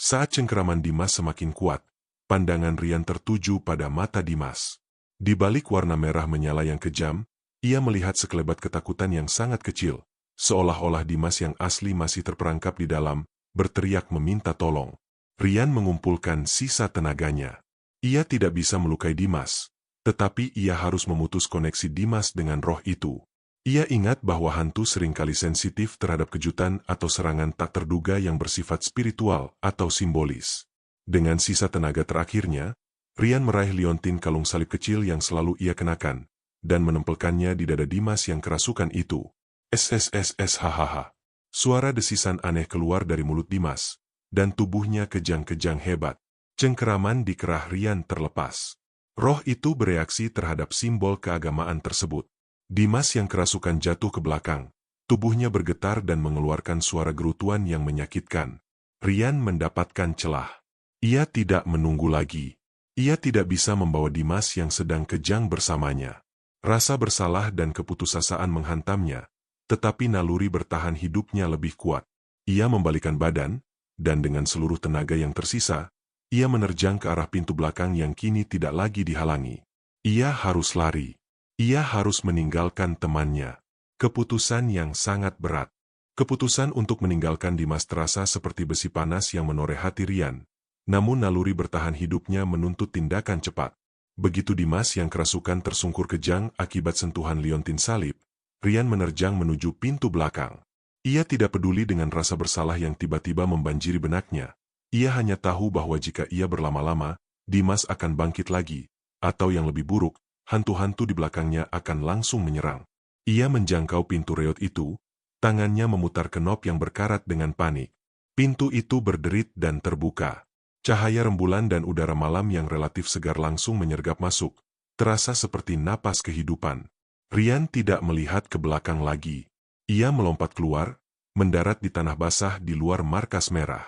Saat cengkeraman Dimas semakin kuat, pandangan Rian tertuju pada mata Dimas. Di balik warna merah menyala yang kejam, ia melihat sekelebat ketakutan yang sangat kecil. Seolah-olah Dimas yang asli masih terperangkap di dalam, berteriak meminta tolong. Rian mengumpulkan sisa tenaganya. Ia tidak bisa melukai Dimas, tetapi ia harus memutus koneksi Dimas dengan roh itu. Ia ingat bahwa hantu seringkali sensitif terhadap kejutan atau serangan tak terduga yang bersifat spiritual atau simbolis. Dengan sisa tenaga terakhirnya, Rian meraih liontin kalung salib kecil yang selalu ia kenakan, dan menempelkannya di dada Dimas yang kerasukan itu. SSSSHHH. Suara desisan aneh keluar dari mulut Dimas, dan tubuhnya kejang-kejang hebat. Cengkeraman di kerah Rian terlepas. Roh itu bereaksi terhadap simbol keagamaan tersebut. Dimas yang kerasukan jatuh ke belakang, tubuhnya bergetar dan mengeluarkan suara gerutuan yang menyakitkan. Rian mendapatkan celah. Ia tidak menunggu lagi. Ia tidak bisa membawa Dimas yang sedang kejang bersamanya. Rasa bersalah dan keputusasaan menghantamnya, tetapi naluri bertahan hidupnya lebih kuat. Ia membalikan badan, dan dengan seluruh tenaga yang tersisa, ia menerjang ke arah pintu belakang yang kini tidak lagi dihalangi. Ia harus lari. Ia harus meninggalkan temannya. Keputusan yang sangat berat. Keputusan untuk meninggalkan Dimas terasa seperti besi panas yang menoreh hati Rian. Namun naluri bertahan hidupnya menuntut tindakan cepat. Begitu Dimas yang kerasukan tersungkur kejang akibat sentuhan liontin salib, Rian menerjang menuju pintu belakang. Ia tidak peduli dengan rasa bersalah yang tiba-tiba membanjiri benaknya. Ia hanya tahu bahwa jika ia berlama-lama, Dimas akan bangkit lagi, atau yang lebih buruk, hantu-hantu di belakangnya akan langsung menyerang. Ia menjangkau pintu reot itu, tangannya memutar kenop yang berkarat dengan panik. Pintu itu berderit dan terbuka. Cahaya rembulan dan udara malam yang relatif segar langsung menyergap masuk, terasa seperti napas kehidupan. Rian tidak melihat ke belakang lagi. Ia melompat keluar, mendarat di tanah basah di luar markas merah.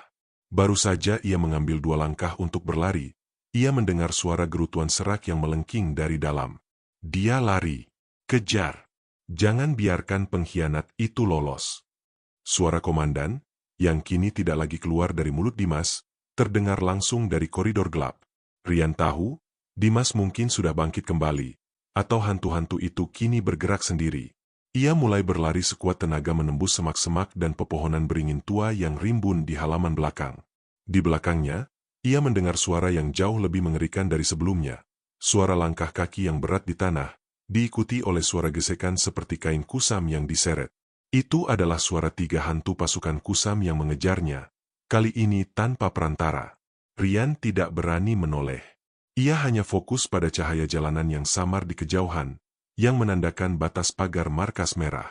Baru saja ia mengambil 2 langkah untuk berlari, ia mendengar suara gerutuan serak yang melengking dari dalam. Dia lari. Kejar. Jangan biarkan pengkhianat itu lolos. Suara komandan, yang kini tidak lagi keluar dari mulut Dimas, terdengar langsung dari koridor gelap. Rian tahu, Dimas mungkin sudah bangkit kembali, atau hantu-hantu itu kini bergerak sendiri. Ia mulai berlari sekuat tenaga menembus semak-semak dan pepohonan beringin tua yang rimbun di halaman belakang. Di belakangnya, ia mendengar suara yang jauh lebih mengerikan dari sebelumnya. Suara langkah kaki yang berat di tanah, diikuti oleh suara gesekan seperti kain kusam yang diseret. Itu adalah suara 3 hantu pasukan kusam yang mengejarnya, kali ini tanpa perantara. Rian tidak berani menoleh. Ia hanya fokus pada cahaya jalanan yang samar di kejauhan, yang menandakan batas pagar markas merah.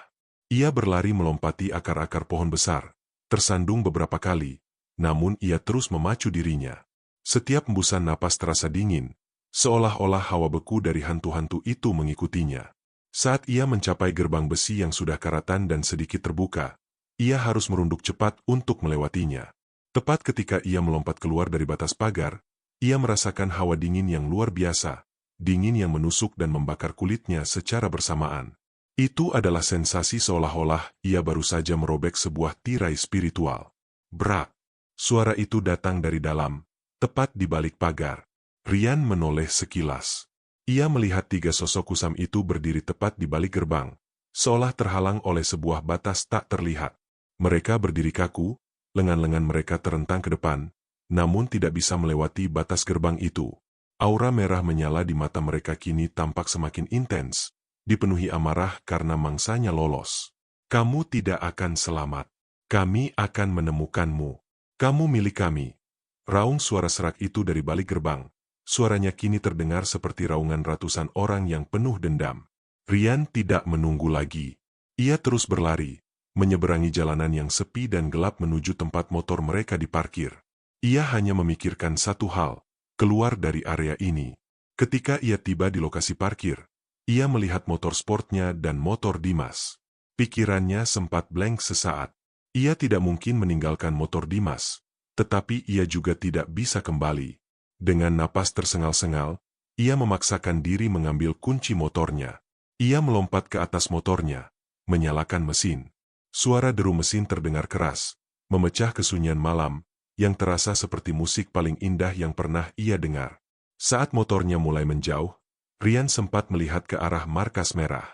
Ia berlari melompati akar-akar pohon besar, tersandung beberapa kali, namun ia terus memacu dirinya. Setiap hembusan napas terasa dingin, seolah-olah hawa beku dari hantu-hantu itu mengikutinya. Saat ia mencapai gerbang besi yang sudah karatan dan sedikit terbuka, ia harus merunduk cepat untuk melewatinya. Tepat ketika ia melompat keluar dari batas pagar, ia merasakan hawa dingin yang luar biasa, dingin yang menusuk dan membakar kulitnya secara bersamaan. Itu adalah sensasi seolah-olah ia baru saja merobek sebuah tirai spiritual. Brak! Suara itu datang dari dalam, tepat di balik pagar. Rian menoleh sekilas. Ia melihat 3 sosok kusam itu berdiri tepat di balik gerbang, seolah terhalang oleh sebuah batas tak terlihat. Mereka berdiri kaku, lengan-lengan mereka terentang ke depan, namun tidak bisa melewati batas gerbang itu. Aura merah menyala di mata mereka kini tampak semakin intens, dipenuhi amarah karena mangsanya lolos. Kamu tidak akan selamat. Kami akan menemukanmu. Kamu milik kami. Raung suara serak itu dari balik gerbang. Suaranya kini terdengar seperti raungan ratusan orang yang penuh dendam. Rian tidak menunggu lagi. Ia terus berlari, menyeberangi jalanan yang sepi dan gelap menuju tempat motor mereka diparkir. Ia hanya memikirkan satu hal, keluar dari area ini. Ketika ia tiba di lokasi parkir, ia melihat motor sportnya dan motor Dimas. Pikirannya sempat blank sesaat. Ia tidak mungkin meninggalkan motor Dimas, tetapi ia juga tidak bisa kembali. Dengan napas tersengal-sengal, ia memaksakan diri mengambil kunci motornya. Ia melompat ke atas motornya, menyalakan mesin. Suara deru mesin terdengar keras, memecah kesunyian malam, yang terasa seperti musik paling indah yang pernah ia dengar. Saat motornya mulai menjauh, Rian sempat melihat ke arah markas merah.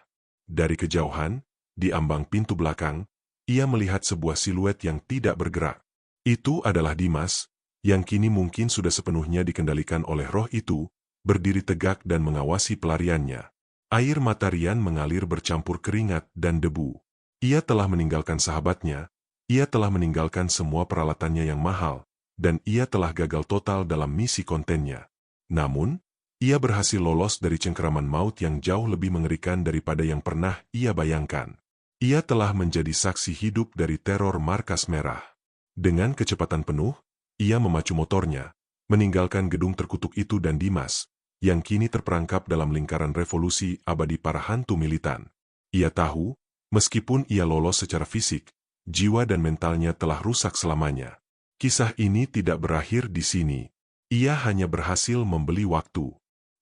Dari kejauhan, di ambang pintu belakang, ia melihat sebuah siluet yang tidak bergerak. Itu adalah Dimas, yang kini mungkin sudah sepenuhnya dikendalikan oleh roh itu, berdiri tegak dan mengawasi pelariannya. Air mata Rian mengalir bercampur keringat dan debu. Ia telah meninggalkan sahabatnya, ia telah meninggalkan semua peralatannya yang mahal, dan ia telah gagal total dalam misi kontennya. Namun, ia berhasil lolos dari cengkeraman maut yang jauh lebih mengerikan daripada yang pernah ia bayangkan. Ia telah menjadi saksi hidup dari teror markas merah. Dengan kecepatan penuh, ia memacu motornya, meninggalkan gedung terkutuk itu dan Dimas, yang kini terperangkap dalam lingkaran revolusi abadi para hantu militan. Ia tahu, meskipun ia lolos secara fisik, jiwa dan mentalnya telah rusak selamanya. Kisah ini tidak berakhir di sini. Ia hanya berhasil membeli waktu.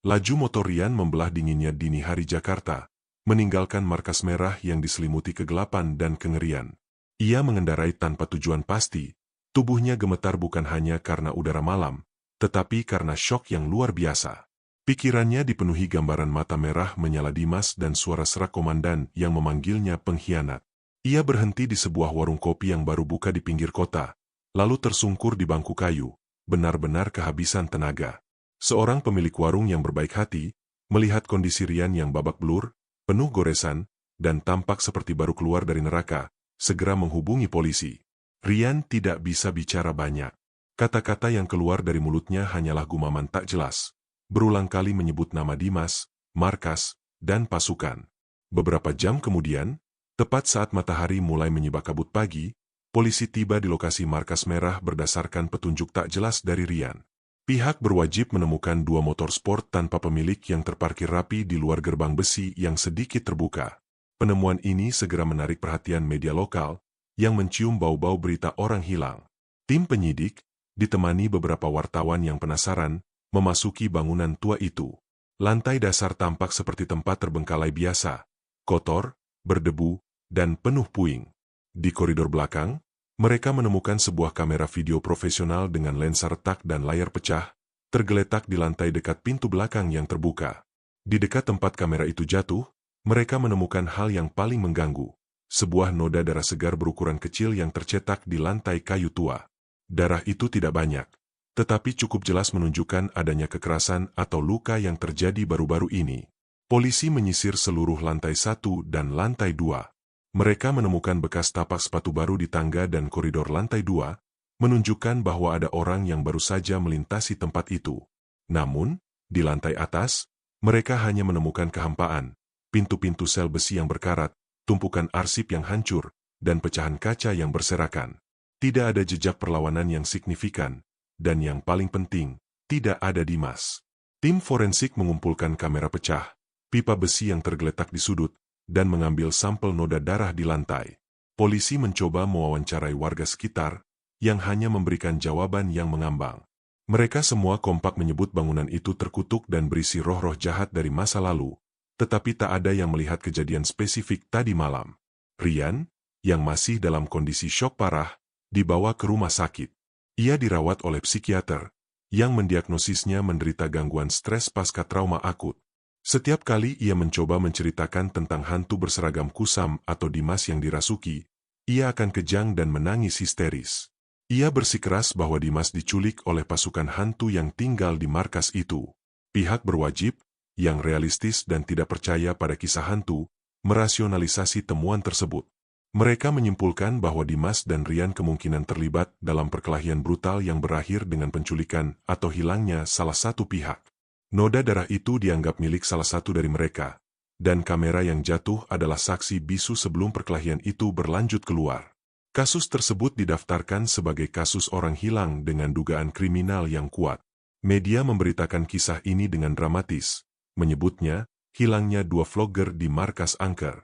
Laju motor Rian membelah dinginnya dini hari Jakarta, meninggalkan markas merah yang diselimuti kegelapan dan kengerian. Ia mengendarai tanpa tujuan pasti. Tubuhnya gemetar bukan hanya karena udara malam, tetapi karena syok yang luar biasa. Pikirannya dipenuhi gambaran mata merah menyala Dimas dan suara serak komandan yang memanggilnya pengkhianat. Ia berhenti di sebuah warung kopi yang baru buka di pinggir kota, lalu tersungkur di bangku kayu, benar-benar kehabisan tenaga. Seorang pemilik warung yang berbaik hati, melihat kondisi Rian yang babak belur, penuh goresan, dan tampak seperti baru keluar dari neraka, segera menghubungi polisi. Rian tidak bisa bicara banyak. Kata-kata yang keluar dari mulutnya hanyalah gumaman tak jelas, berulang kali menyebut nama Dimas, markas, dan pasukan. Beberapa jam kemudian, tepat saat matahari mulai menyibak kabut pagi, polisi tiba di lokasi markas merah berdasarkan petunjuk tak jelas dari Rian. Pihak berwajib menemukan 2 motor sport tanpa pemilik yang terparkir rapi di luar gerbang besi yang sedikit terbuka. Penemuan ini segera menarik perhatian media lokal yang mencium bau-bau berita orang hilang. Tim penyidik, ditemani beberapa wartawan yang penasaran, memasuki bangunan tua itu. Lantai dasar tampak seperti tempat terbengkalai biasa, kotor, berdebu, dan penuh puing. Di koridor belakang, mereka menemukan sebuah kamera video profesional dengan lensa retak dan layar pecah, tergeletak di lantai dekat pintu belakang yang terbuka. Di dekat tempat kamera itu jatuh, mereka menemukan hal yang paling mengganggu. Sebuah noda darah segar berukuran kecil yang tercetak di lantai kayu tua. Darah itu tidak banyak, tetapi cukup jelas menunjukkan adanya kekerasan atau luka yang terjadi baru-baru ini. Polisi menyisir seluruh lantai 1 dan lantai 2. Mereka menemukan bekas tapak sepatu baru di tangga dan koridor lantai 2, menunjukkan bahwa ada orang yang baru saja melintasi tempat itu. Namun, di lantai atas, mereka hanya menemukan kehampaan, pintu-pintu sel besi yang berkarat, tumpukan arsip yang hancur, dan pecahan kaca yang berserakan. Tidak ada jejak perlawanan yang signifikan, dan yang paling penting, tidak ada Dimas. Tim forensik mengumpulkan kamera pecah, pipa besi yang tergeletak di sudut, dan mengambil sampel noda darah di lantai. Polisi mencoba mewawancarai warga sekitar, yang hanya memberikan jawaban yang mengambang. Mereka semua kompak menyebut bangunan itu terkutuk dan berisi roh-roh jahat dari masa lalu, tetapi tak ada yang melihat kejadian spesifik tadi malam. Rian, yang masih dalam kondisi syok parah, dibawa ke rumah sakit. Ia dirawat oleh psikiater, yang mendiagnosisnya menderita gangguan stres pasca trauma akut. Setiap kali ia mencoba menceritakan tentang hantu berseragam kusam atau Dimas yang dirasuki, ia akan kejang dan menangis histeris. Ia bersikeras bahwa Dimas diculik oleh pasukan hantu yang tinggal di markas itu. Pihak berwajib, yang realistis dan tidak percaya pada kisah hantu, merasionalisasi temuan tersebut. Mereka menyimpulkan bahwa Dimas dan Rian kemungkinan terlibat dalam perkelahian brutal yang berakhir dengan penculikan atau hilangnya salah satu pihak. Noda darah itu dianggap milik salah satu dari mereka, dan kamera yang jatuh adalah saksi bisu sebelum perkelahian itu berlanjut keluar. Kasus tersebut didaftarkan sebagai kasus orang hilang dengan dugaan kriminal yang kuat. Media memberitakan kisah ini dengan dramatis, menyebutnya hilangnya 2 vlogger di markas angker.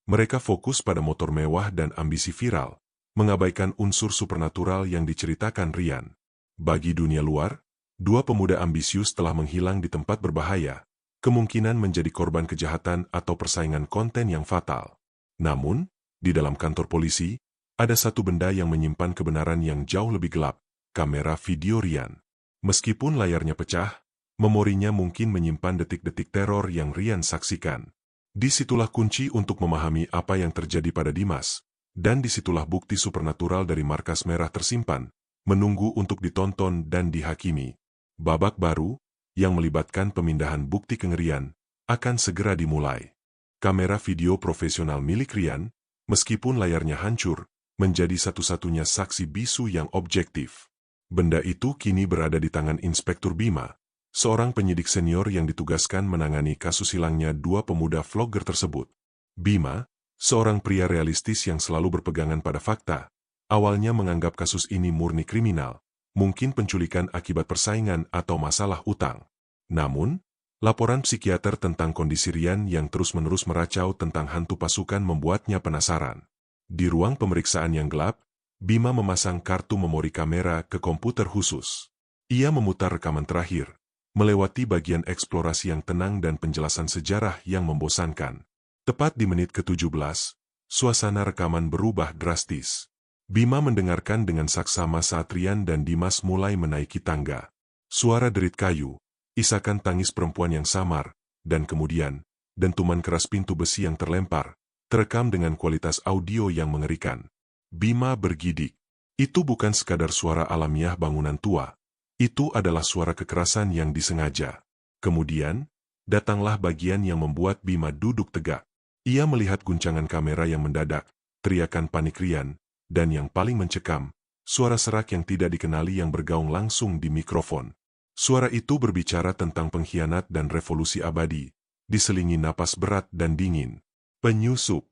Mereka fokus pada motor mewah dan ambisi viral, mengabaikan unsur supernatural yang diceritakan Rian. Bagi dunia luar, 2 pemuda ambisius telah menghilang di tempat berbahaya, kemungkinan menjadi korban kejahatan atau persaingan konten yang fatal. Namun, di dalam kantor polisi, ada satu benda yang menyimpan kebenaran yang jauh lebih gelap, kamera video Rian. Meskipun layarnya pecah, memorinya mungkin menyimpan detik-detik teror yang Rian saksikan. Disitulah kunci untuk memahami apa yang terjadi pada Dimas, dan disitulah bukti supernatural dari markas merah tersimpan, menunggu untuk ditonton dan dihakimi. Babak baru, yang melibatkan pemindahan bukti kengerian, akan segera dimulai. Kamera video profesional milik Rian, meskipun layarnya hancur, menjadi satu-satunya saksi bisu yang objektif. Benda itu kini berada di tangan Inspektur Bima, seorang penyidik senior yang ditugaskan menangani kasus hilangnya 2 pemuda vlogger tersebut. Bima, seorang pria realistis yang selalu berpegangan pada fakta, awalnya menganggap kasus ini murni kriminal, mungkin penculikan akibat persaingan atau masalah utang. Namun, laporan psikiater tentang kondisi Rian yang terus-menerus meracau tentang hantu pasukan membuatnya penasaran. Di ruang pemeriksaan yang gelap, Bima memasang kartu memori kamera ke komputer khusus. Ia memutar rekaman terakhir, melewati bagian eksplorasi yang tenang dan penjelasan sejarah yang membosankan. Tepat di menit ke-17, suasana rekaman berubah drastis. Bima mendengarkan dengan saksama saat Rian dan Dimas mulai menaiki tangga. Suara derit kayu, isakan tangis perempuan yang samar, dan kemudian, dentuman keras pintu besi yang terlempar, terekam dengan kualitas audio yang mengerikan. Bima bergidik. Itu bukan sekadar suara alamiah bangunan tua. Itu adalah suara kekerasan yang disengaja. Kemudian, datanglah bagian yang membuat Bima duduk tegak. Ia melihat guncangan kamera yang mendadak, teriakan panik Rian, dan yang paling mencekam, suara serak yang tidak dikenali yang bergaung langsung di mikrofon. Suara itu berbicara tentang pengkhianat dan revolusi abadi, diselingi napas berat dan dingin. Penyusup,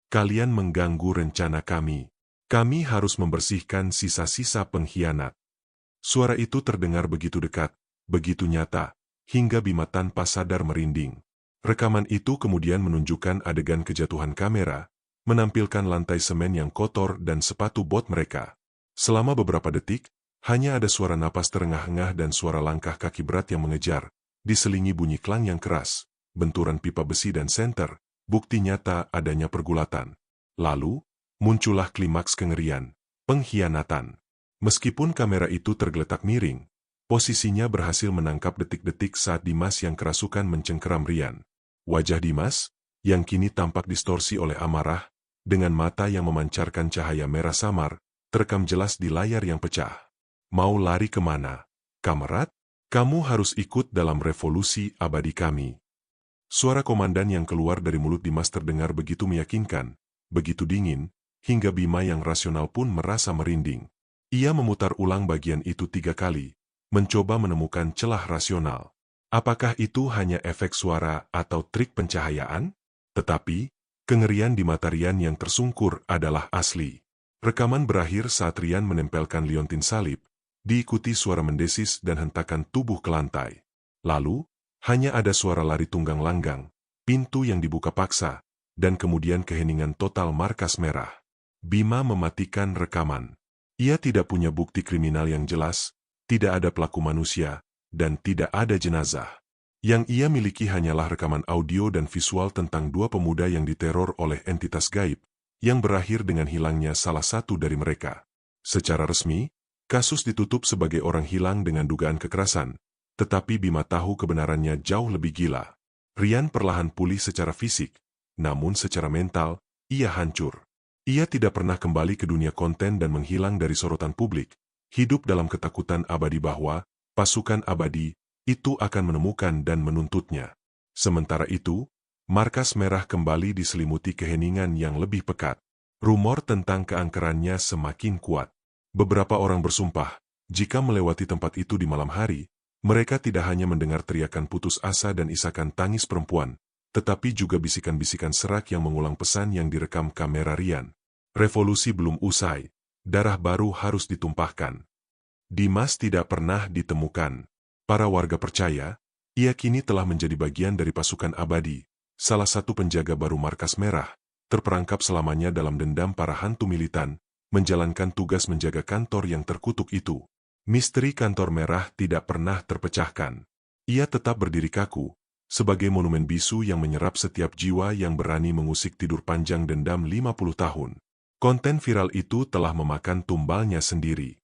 kalian mengganggu rencana kami. Kami harus membersihkan sisa-sisa pengkhianat. Suara itu terdengar begitu dekat, begitu nyata, hingga Bima tanpa sadar merinding. Rekaman itu kemudian menunjukkan adegan kejatuhan kamera, menampilkan lantai semen yang kotor dan sepatu bot mereka. Selama beberapa detik, hanya ada suara napas terengah-engah dan suara langkah kaki berat yang mengejar, diselingi bunyi klang yang keras, benturan pipa besi dan senter, bukti nyata adanya pergulatan. Lalu, muncullah klimaks kengerian, pengkhianatan. Meskipun kamera itu tergeletak miring, posisinya berhasil menangkap detik-detik saat Dimas yang kerasukan mencengkeram Rian. Wajah Dimas, yang kini tampak distorsi oleh amarah, dengan mata yang memancarkan cahaya merah samar, terekam jelas di layar yang pecah. Mau lari kemana, kamerat? Kamu harus ikut dalam revolusi abadi kami. Suara komandan yang keluar dari mulut Dimas terdengar begitu meyakinkan, begitu dingin, hingga Bima yang rasional pun merasa merinding. Ia memutar ulang bagian itu 3 kali, mencoba menemukan celah rasional. Apakah itu hanya efek suara atau trik pencahayaan? Tetapi, kengerian di mata Rian yang tersungkur adalah asli. Rekaman berakhir saat Rian menempelkan liontin salib, diikuti suara mendesis dan hentakan tubuh ke lantai. Lalu, hanya ada suara lari tunggang langgang, pintu yang dibuka paksa, dan kemudian keheningan total markas merah. Bima mematikan rekaman. Ia tidak punya bukti kriminal yang jelas, tidak ada pelaku manusia, dan tidak ada jenazah. Yang ia miliki hanyalah rekaman audio dan visual tentang 2 pemuda yang diteror oleh entitas gaib, yang berakhir dengan hilangnya salah satu dari mereka. Secara resmi, kasus ditutup sebagai orang hilang dengan dugaan kekerasan, tetapi Bima tahu kebenarannya jauh lebih gila. Rian perlahan pulih secara fisik, namun secara mental, ia hancur. Ia tidak pernah kembali ke dunia konten dan menghilang dari sorotan publik, hidup dalam ketakutan abadi bahwa pasukan abadi itu akan menemukan dan menuntutnya. Sementara itu, markas merah kembali diselimuti keheningan yang lebih pekat. Rumor tentang keangkerannya semakin kuat. Beberapa orang bersumpah, jika melewati tempat itu di malam hari, mereka tidak hanya mendengar teriakan putus asa dan isakan tangis perempuan, tetapi juga bisikan-bisikan serak yang mengulang pesan yang direkam kamera Rian. Revolusi belum usai, darah baru harus ditumpahkan. Dimas tidak pernah ditemukan. Para warga percaya, ia kini telah menjadi bagian dari pasukan abadi, salah satu penjaga baru markas merah, terperangkap selamanya dalam dendam para hantu militan, menjalankan tugas menjaga kantor yang terkutuk itu. Misteri kantor merah tidak pernah terpecahkan. Ia tetap berdiri kaku, sebagai monumen bisu yang menyerap setiap jiwa yang berani mengusik tidur panjang dendam 50 tahun. Konten viral itu telah memakan tumbalnya sendiri.